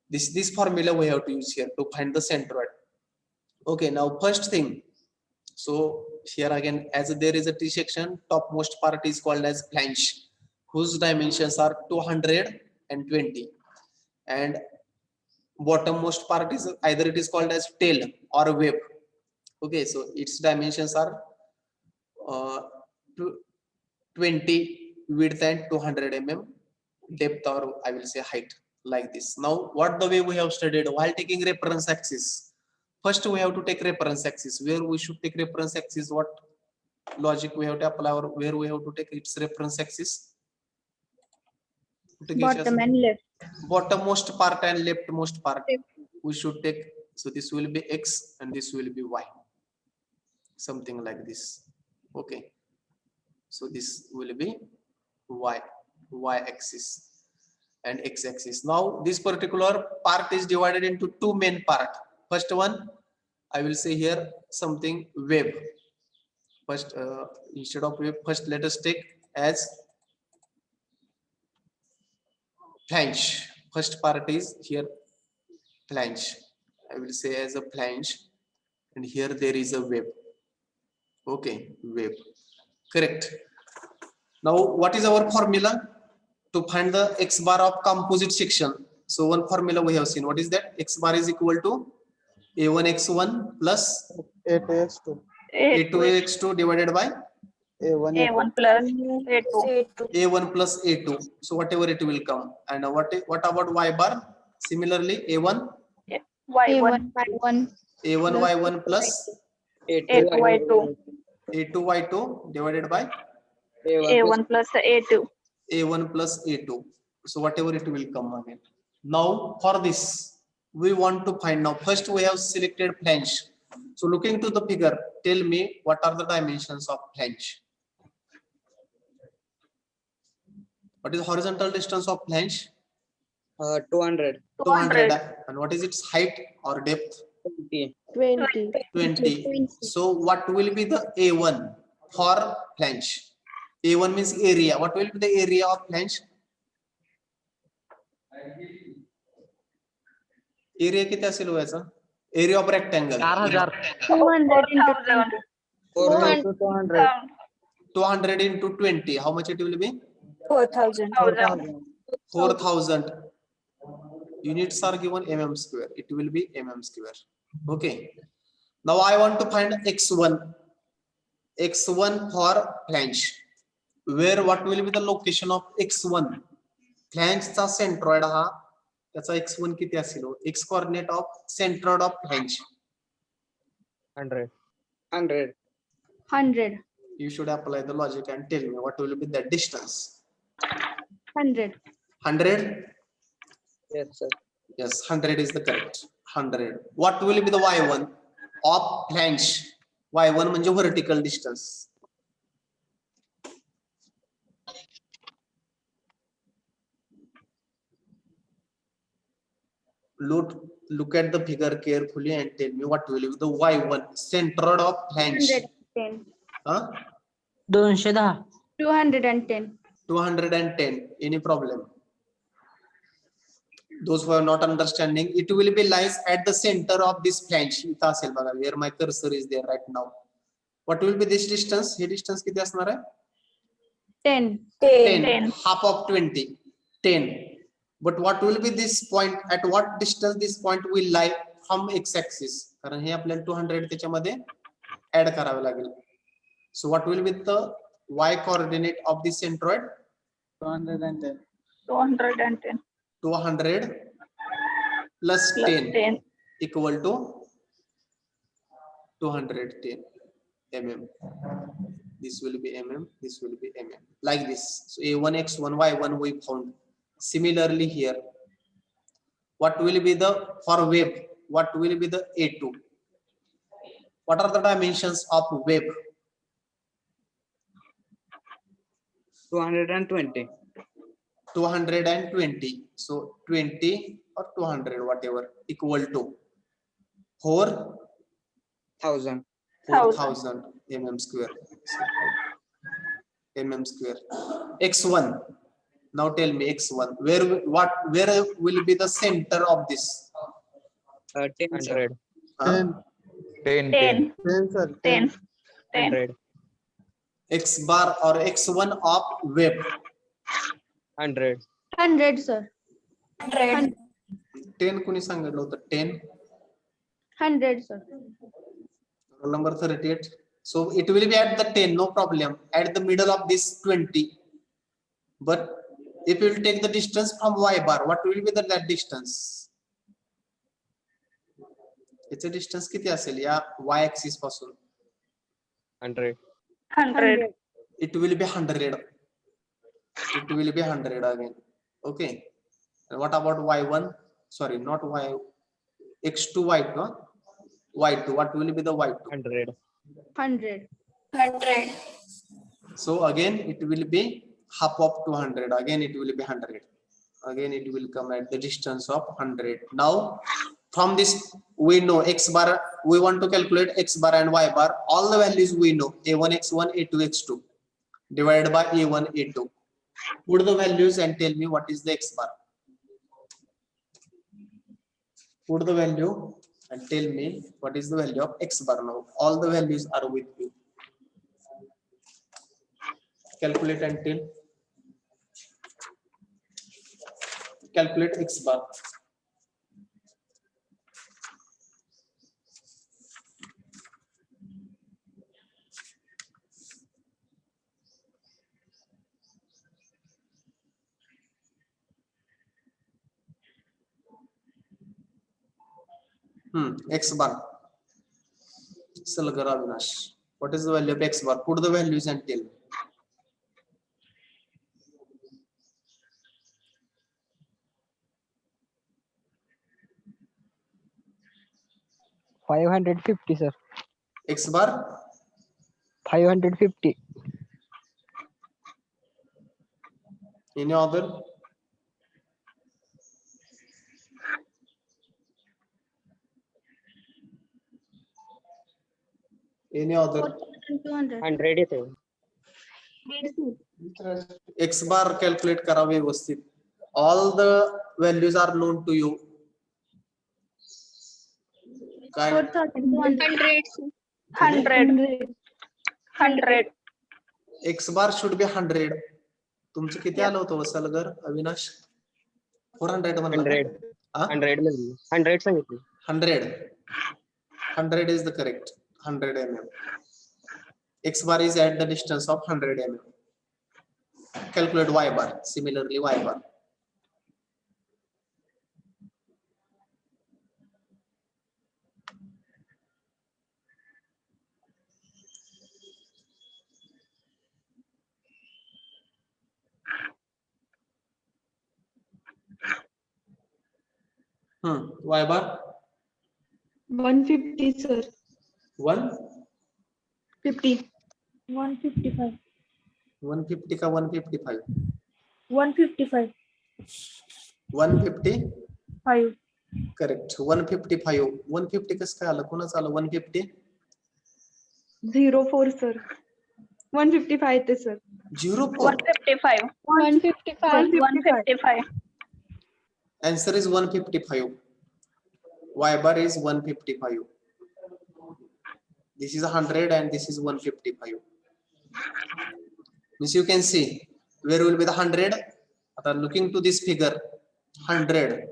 This formula we have to use here to find the centroid. Okay, now first thing, so here again, as there is a T section, topmost part is called as flange, whose dimensions are 220, and bottommost part is either it is called as tail or web. Okay, so its dimensions are 20 width and 200 mm depth, or I will say height, like this. Now what the way we have studied while taking reference axis? First we have to take reference axis. Where we should take reference axis? What logic we have to apply, or where we have to take its reference axis? Bottom and left. Bottommost part and leftmost part we should take. So this will be x and this will be y, something like this. Okay, so this will be y axis and x axis. Now this particular part is divided into two main parts. First one, I will say here something web. First, instead of web, first let us take as flange. First part is here flange. I will say as a flange, and here there is a web. Okay, web. Correct. Now, what is our formula to find the x bar of composite section? So one formula we have seen. What is that? X bar is equal to a1 x1 plus A2 x2. a2 x2 divided by A1 plus A2. a1 plus a2. So whatever it will come. And what about y bar? Similarly, a1 Y1 a1 y1 plus A2 Y2. a2 y2 divided by A1 plus A2. a1 plus a2. So whatever it will come again. Now for this we want to find. Now first we have selected flange. So looking to the figure, tell me what are the dimensions of flange? What is horizontal distance of flange? 200. 200. And what is its height or depth? 20. 20. So what will be the A1 for flange? A1 means area. What will be the area of flange? Area किती असेल हो याचा? Area of rectangle 4000. 200 into 20. How much it will be? 4,000. 4000. Units are given mm square. It will be mm square. Okay. Now I want to find x1. x1 for flange. Where what will be the location of x1? Flange चा centroid हा त्याचा x1 किती असेल? X coordinate of centroid of flange. 100. 100. 100. You should apply the logic and tell me what will be the distance. 100. 100. Yes, sir. Yes, 100 is the correct. 100. What will be the y1 of flange? y1 म्हणजे vertical distance. Look at the figure carefully and tell me what will be the y1 centroid of flange. 110. Huh? 210. 210. 210. Any problem? Those who are not understanding, it will be lies at the center of this flange. इथं असेल बघा, where my cursor is there right now. What will be this distance? Hey distance किती असणार आहे? 10. 10. Half of 20. 10. But what will be this point? At what distance this point will lie from x-axis? कारण हे आपल्याला 200 त्याच्यामध्ये add करावे लागेल. So what will be the y coordinate of this centroid? 210. 210 200 plus plus 10 10. equal to 210 mm. This will be mm, this will be mm, like this. So a1 x1 y1 we found. Similarly here, what will be the, for wave, what will be the a2? What are the dimensions of wave? 220. 220. So 20 or 200 whatever equal to 1000. 4000 mm square. Mm square. X1. Now tell me x1. Where will be the center of this? 10, sir. 100. Huh? 10. 10, sir. 10. 10. 100. X bar or x1 of wave. 100. 100, sir. 100. 10 कुणी सांगितलं होतं? 10. 100, sir. Roll number 38. So it will be at the 10, no problem. At the middle of this 20. But if you will take the distance from y bar, what will be that distance? It's a distance किती असेल या y axis पासून? 100. 100. It will be 100. It will be 100 again. Okay. And what about y1? Sorry, not y. X2 y2. Huh? Y2. What will be the y2? 100. 100. 100. So again it will be half of 200. Again it will be 100. Again it will come at the distance of 100. Now from this we know x bar, we want to calculate x bar and y bar. All the values we know, a1 x1 a2 x2 divided by a1 a2. Put the values and tell me what is the x bar. Put the value and tell me what is the value of x bar now. All the values are with you. Calculate and tell. Calculate x bar. X bar. Salgar Avinash. What is the value of x bar? Put the values and tell. $550, sir. X bar. 550. Any other? Any other? 200. 100 येते. X bar calculate करा व्यवस्थित. All the values are known to you. काय? 4,200. 100. 100. X bar should be 100. तुमचं किती आलं होतं वसलगर अविनाश? 400 म्हणलं का? 100. हा? 100 म्हणजे 100 सांगितलं. 100. 100 is the correct. 100 mm. X bar is at the distance of 100 mm. Calculate y bar. Similarly, y bar. Y bar 150 sir. 150 155. का 155? 155. 150 5. करेक्ट. 155. 150 कसं काय आलं? कोणाचं आलं 150? 04 sir. 155 ते sir. 04. 155. 155. 155. Answer is 155. Y bar is 155. This is 100 and this is 155. Means you can see where will be the 100. Looking to this figure 100.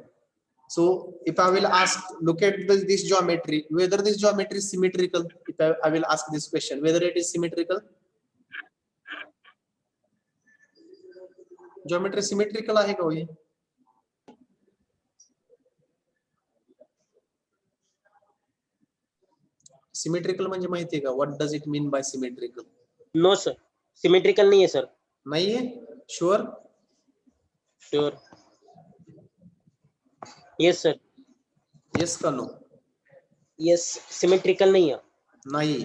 So if I will ask, look at this geometry, whether this geometry is symmetrical. If I will ask this question, whether it is symmetrical. Geometry symmetrical आहे का हे? Symmetrical म्हणजे माहिती आहे का? What does it mean by symmetrical? No sir, symmetrical नहीं है sir. नाहीये? Sure? Sure. Yes sir. Yes का no? यस, सिमेट्रिकल नहीं है. नाही.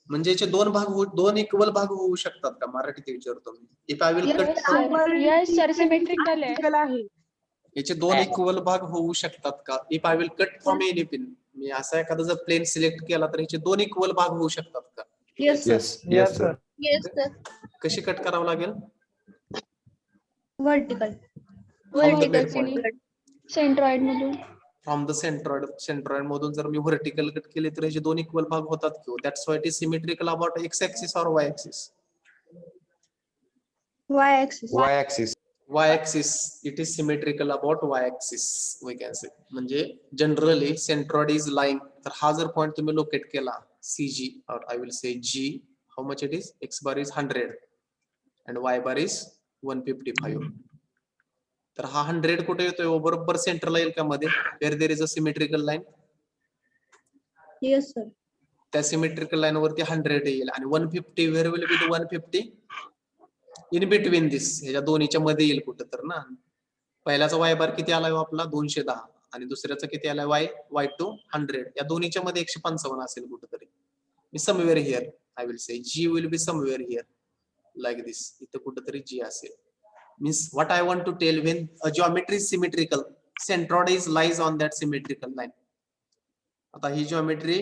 म्हणजे याचे दोन इक्वल भाग होऊ शकतात का? मराठीत विचारतो मी. If I will cut, Yes sir, symmetrical आहे. याचे दोन इक्वल भाग होऊ शकतात का? If I will cut from any pin, मी असा एखादा जर प्लेन सिलेक्ट केला तर याचे दोन इक्वल भाग होऊ शकतात का? Yes sir. Yes, sir. Yes sir. कशी कट करावं लागेल? Vertical. Vertical centroid मधून. फ्रॉम द सेंट्रॉइड मधून जर मी व्हर्टिकल कट केले तर याचे दोन इक्वल भाग होतात किंवा that's why it is symmetrical about X axis और Y axis. Y axis. Y axis. Y axis it is symmetrical about Y axis we can say. म्हणजे जनरली सेंट्रॉइड इज लाइंग. तर हा जर पॉइंट तुम्ही locate केला CG और I will say G, how much it is? X bar is 100 and Y bar is 155. तर हा 100 कुठे येतोय? बरोबर सेंटरला येईल का मध्ये? Where there is a symmetrical line. Yes sir. त्या सिमेट्रिकल लाईन वरती 100 येईल आणि 150 where will be the 150 in between this. ह्याच्या दोन्हीच्या मध्ये येईल कुठं तर ना. पहिल्याचा Y बार किती आलाय आपला? 210 आणि दुसऱ्याचा किती आलाय? Y2 100. या दोन्हीच्या मध्ये 155 असेल कुठेतरी. Somewhere here I will say G will be somewhere here like this. इथं कुठेतरी G असेल. Means what I want to tell, when a geometry is symmetrical, centroid is lies on that symmetrical line. आता ही geometry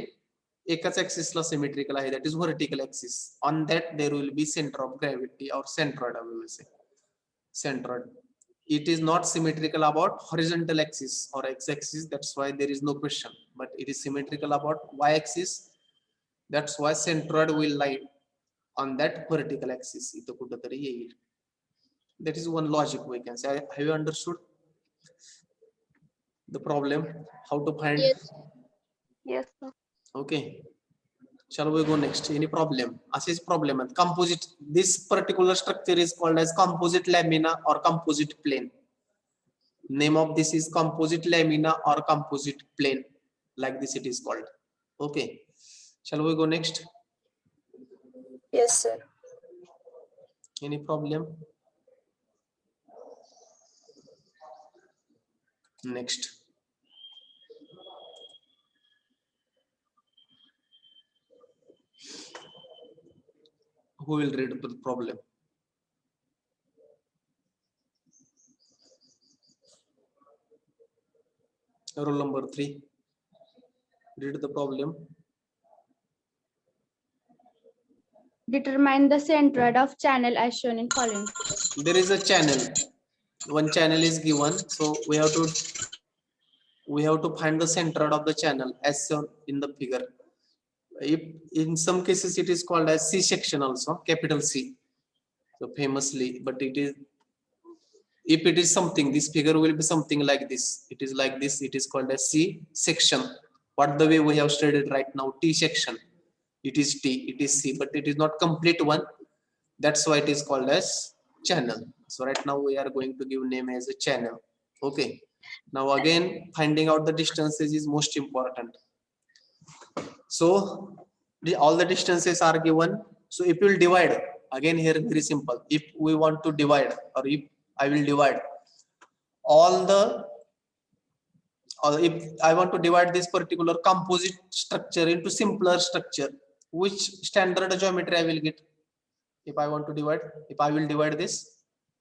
एकाच axis ला symmetrical आहे, that is vertical axis. On that there will be center of gravity or centroid, we will say centroid. It is not symmetrical about horizontal axis or x-axis. That's why there is no question. But it is symmetrical about y-axis. That's why centroid will lie on that vertical axis. इथं कुठेतरी येईल. That is one logic we can say. Have you understood the problem? How to find? Yes. Yes, sir. Okay. Shall we go next? Any problem? Assess problem. Composite. This particular structure is called as composite lamina or composite plane. Name of this is composite lamina or composite plane. Like this it is called. Okay. Shall we go next? Yes sir. Any problem? Next. Who will read the problem? Roll number 3. Read the problem. Determine the centroid of channel as shown in following. There is a channel. One channel is given, so we have to find the centroid of the channel as shown in the figure. If in some cases it is called as C section also, capital C, so famously, but it is, if it is something, this figure will be something like this. It is like this. It is called as C section. What the way we have studied right now, T section. It is T, it is C, but it is not complete one. That's why it is called as channel. So right now we are going to give name as a channel. Okay. Now again, finding out the distances is most important. So all the distances are given. So if you will divide, again here very simple. If we want to divide, or if I will divide all the or if I want to divide this particular composite structure into simpler structure, which standard geometry I will get? If I want to divide, if I will divide this,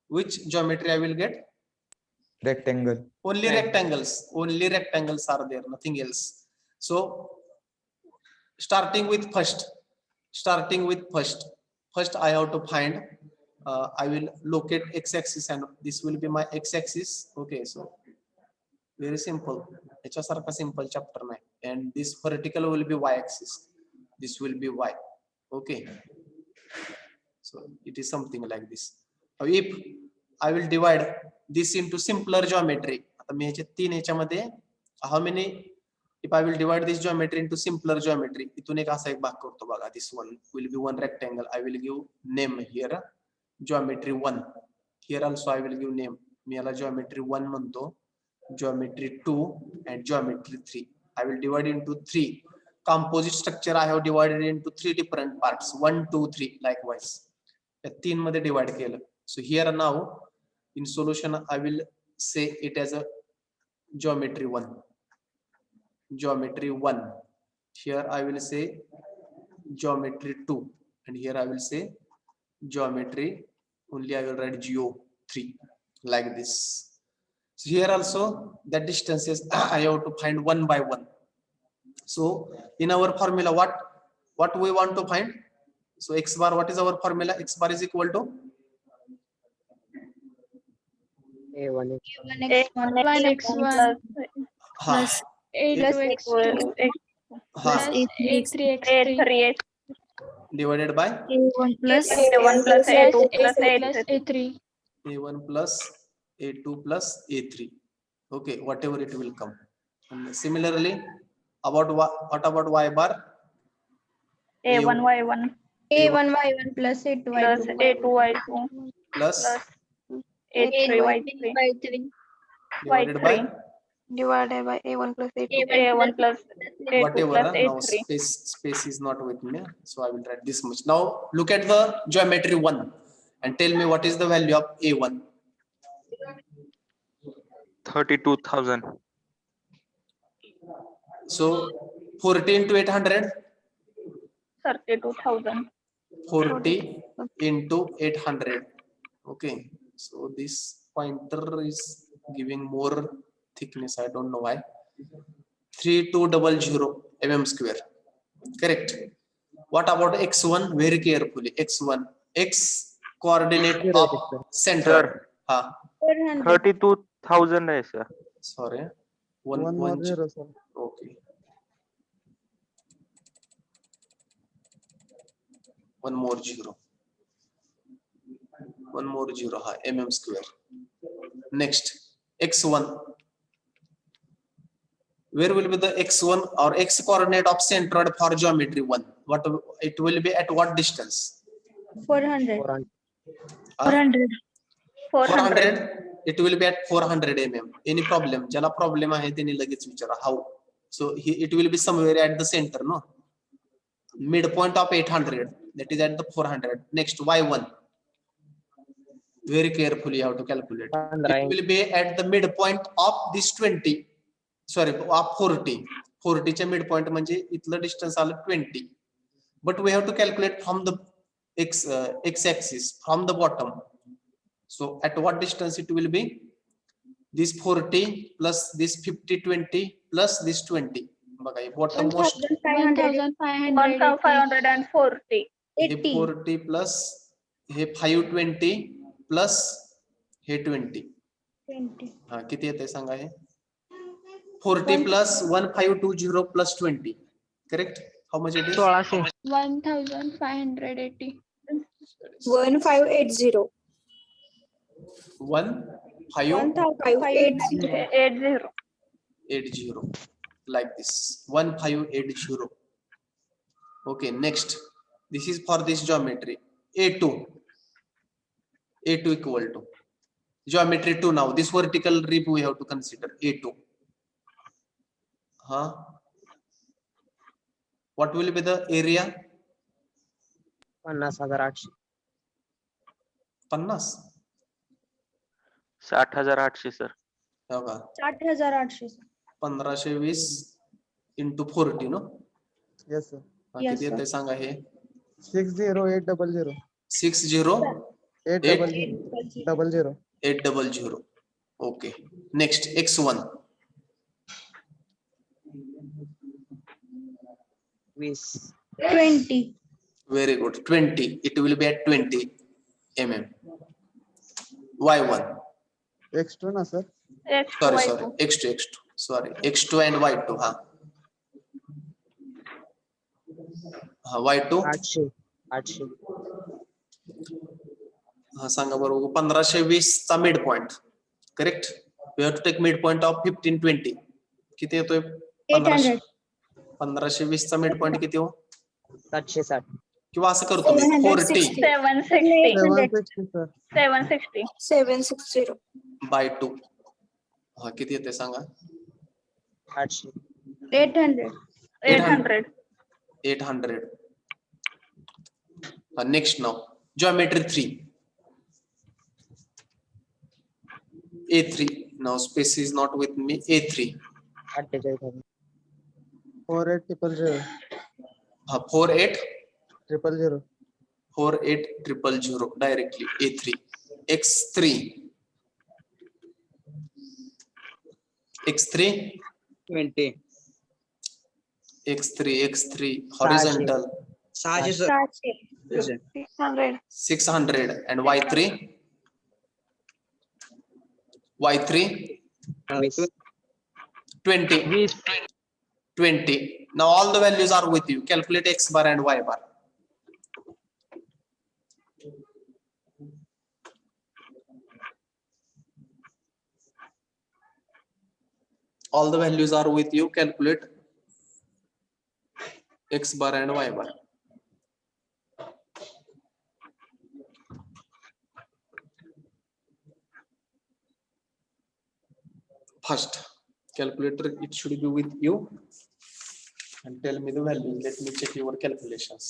which geometry I will get? Rectangle. Only Right. rectangles are there, nothing else. So starting with first, I have to find, I will locate x-axis and this will be my x-axis. Okay, so very simple. याच्यासारखा simple chapter नाही. And this vertical will be y-axis. This will be y. Okay. So it is something like this. Now if I will divide this into simpler geometry. आता मी ह्याचे 3 ह्याच्यामध्ये how many, if I will divide this geometry into simpler geometry, इथून एक असा एक भाग करतो बघा. This one will be one rectangle. I will give name here geometry 1. Here also I will give name. मी याला geometry 1 म्हणतो, geometry 2 and geometry 3. I will divide into 3 composite structure. I have divided into 3 different parts, 1 2 3 likewise. या 3 मध्ये divide केलं. So here now in solution I will say it as a geometry 1. Geometry 1. Here I will say geometry 2 and here I will say geometry, only I will write geo 3 like this. So here also the distances I have to find one by one. So in our formula, what we want to find? So x bar, what is our formula? X bar is equal to A1 1x1 plus ha, a2x2 ha, plus a3x3 A3 divided by A1 plus A1 plus A2 plus plus A3. a3. a1 plus a2 plus a3. Okay, whatever it will come. And similarly, about what about y bar? A1 Y1 a1 y1 plus a2 plus y2 A2 Y2 Plus plus A3 Y3 divided by divided by A1 plus A2. A1 plus A2 whatever. plus Now A3. space is not with me, so I will write this much. Now look at the geometry 1 and tell me what is the value of a1. 32,000. So 40 into 800, 32,000. 40 into 800. Okay, so this pointer is giving more thickness, I don't know why. 3200 mm square. Correct. What about x1? Very carefully. x1, x coordinate of center. Sir. 400 32,000 है sir. Sorry. One more zero, sir. Okay. One more zero. One more zero. Mm square. Next, x1. Where will be the x1 or x coordinate of centroid for geometry 1? What it will be at what distance? 400 400. 400. It will be at 400 mm. Any problem? Jala problem आहे त्यांनी लगेच विचारा. How? So it will be somewhere at the center, no? Midpoint of 800. That is at the 400. Next, y1. Very carefully you have to calculate. It will be at the midpoint of this 20. Sorry, of 40. 40 च्या midpoint म्हणजे इथलं distance आलं 20. But we have to calculate from the x-axis, from the bottom. So at what distance it will be? This 40 plus this 50, 20 plus this 20. बघा हे bottom most 1,540. हे 40 plus हे 520 plus हे 20. हा किती येते सांगा हे? 40 plus 1520 plus 20. Correct? How much it is? 1580 1580. 1580 80. like this. 1580. Okay, next. This is for this geometry. A2 equal to geometry 2. Now this vertical rib we have to consider A2. What will be the area? 50,800. 50? 60,800 sir. हो का? 60,800 1520 into 40 no Yes, sir. Yes, किती येते sir. सांगा हे 60800. 60800 800. Okay next x1 20. 20. very good 20 it will be at 20 mm y1 X2 na sir. sorry X2, x2 sorry x2 and y2 हा y2 800. हा सांगा बरोबर 1520 चा mid point correct we have to take mid point of 1520 किती येतोय 800. 1520 चा mid point किती हो 760. किंवा असं करतो मी 40 760, 760 sir. 760, 760. बाय 2 हा किती येते सांगा 800. 800. 800, 800 next now geometry 3 a3 now space is not with me a3 48,000. 48000. हा 48 000. 48000 directly a3 x3 x3 20. x3 horizontal 600 sir. 600. 600 and y3 y3 20 20 now all the values are with you calculate x bar and y bar all the values are with you calculate x bar and y bar first calculator it should be with you and tell me the value let me check your calculations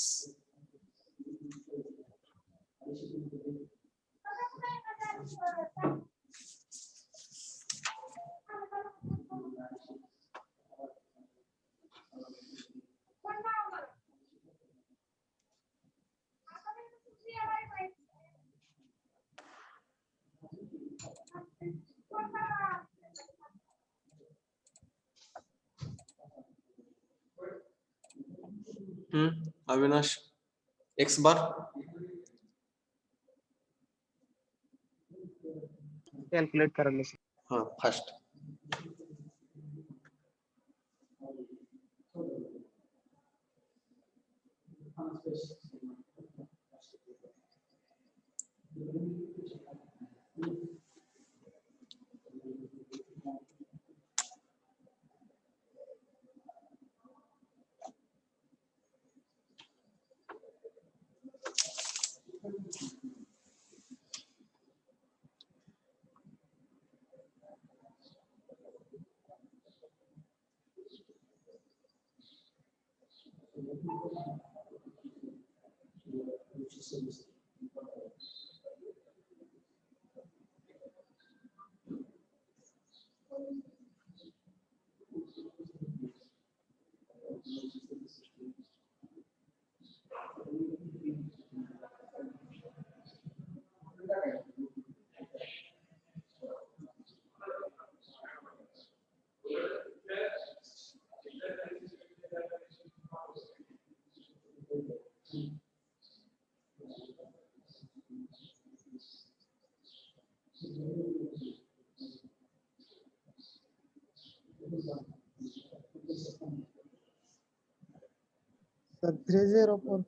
Avinash x bar Calculate करायला sir. first Sir 304.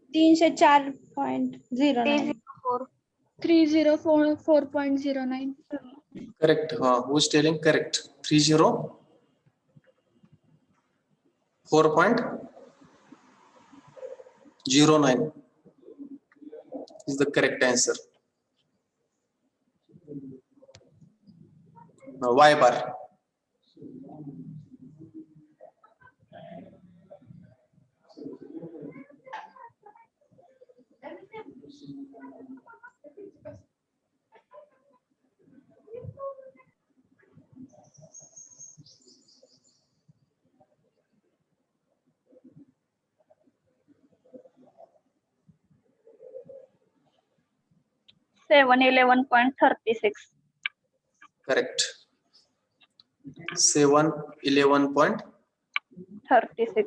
304.09. 304.09. correct who's telling correct 304.09 is the correct answer now y bar 711.36. Correct. 711.36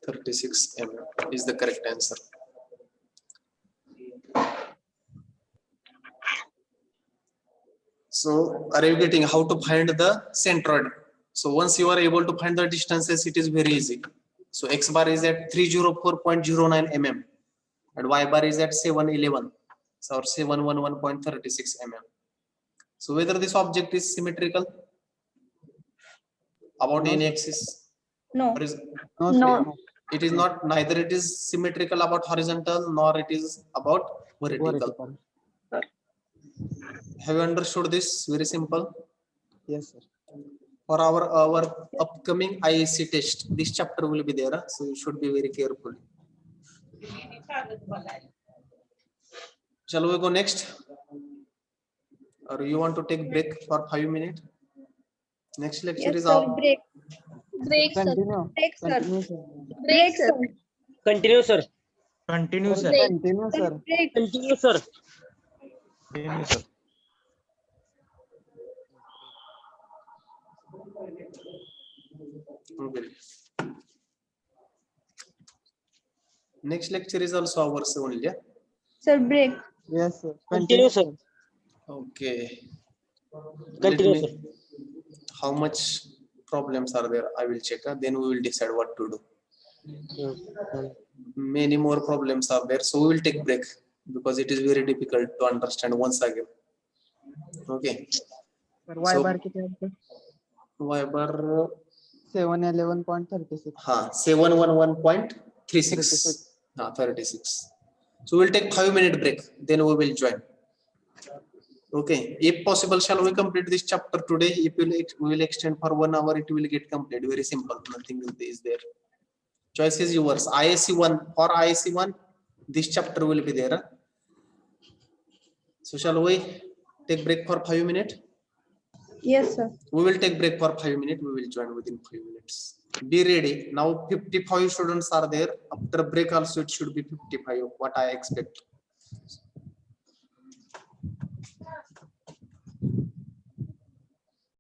36. mm is the correct answer. So are you getting how to find the centroid? So once you are able to find the distances, it is very easy. So x bar is at 304.09 mm and y bar is at 711, so 711.36 mm. So whether this object is symmetrical about No, any sir. axis, No. or is No, No. sir. it is not, neither it is symmetrical about horizontal nor it is about vertical. Vertical. Have you understood this? Very simple. Yes, sir. For our upcoming IAC test, this chapter will be there, so you should be very careful. Shall we go next, or you want to take break for 5 minutes? Next lecture Yes, is sir. our Break. Break, sir. Continue. Break, sir. Continue, sir. Break, sir. Continue, sir. Continue, sir. Break. Continue, sir. Break. Continue, sir. Continue, sir. okay. Next lecture is also ours only. Yeah? Sir, break. Yes, sir. Continue, sir. Okay. Continue, Let sir. me, how much problems are there? I will check. Then we will decide what to do. Many more problems are there, so we will take break because it is very difficult to understand once again. Okay. Sir, Y So- bar किती आहे sir? Y bar 711.36. 711.36. 36. So we'll take 5-minute break, then we will join. Okay, if possible, shall we complete this chapter today? If we will extend for 1 hour, it will get complete. Very simple, nothing is there. Choice is yours. IAC 1, for IAC 1, this chapter will be there. So shall we take break for 5 minutes? Yes, sir. We will take break for 5 minutes. We will join within 5 minutes. Be ready. Now 55 students are there. After break also it should be 55, what I expect.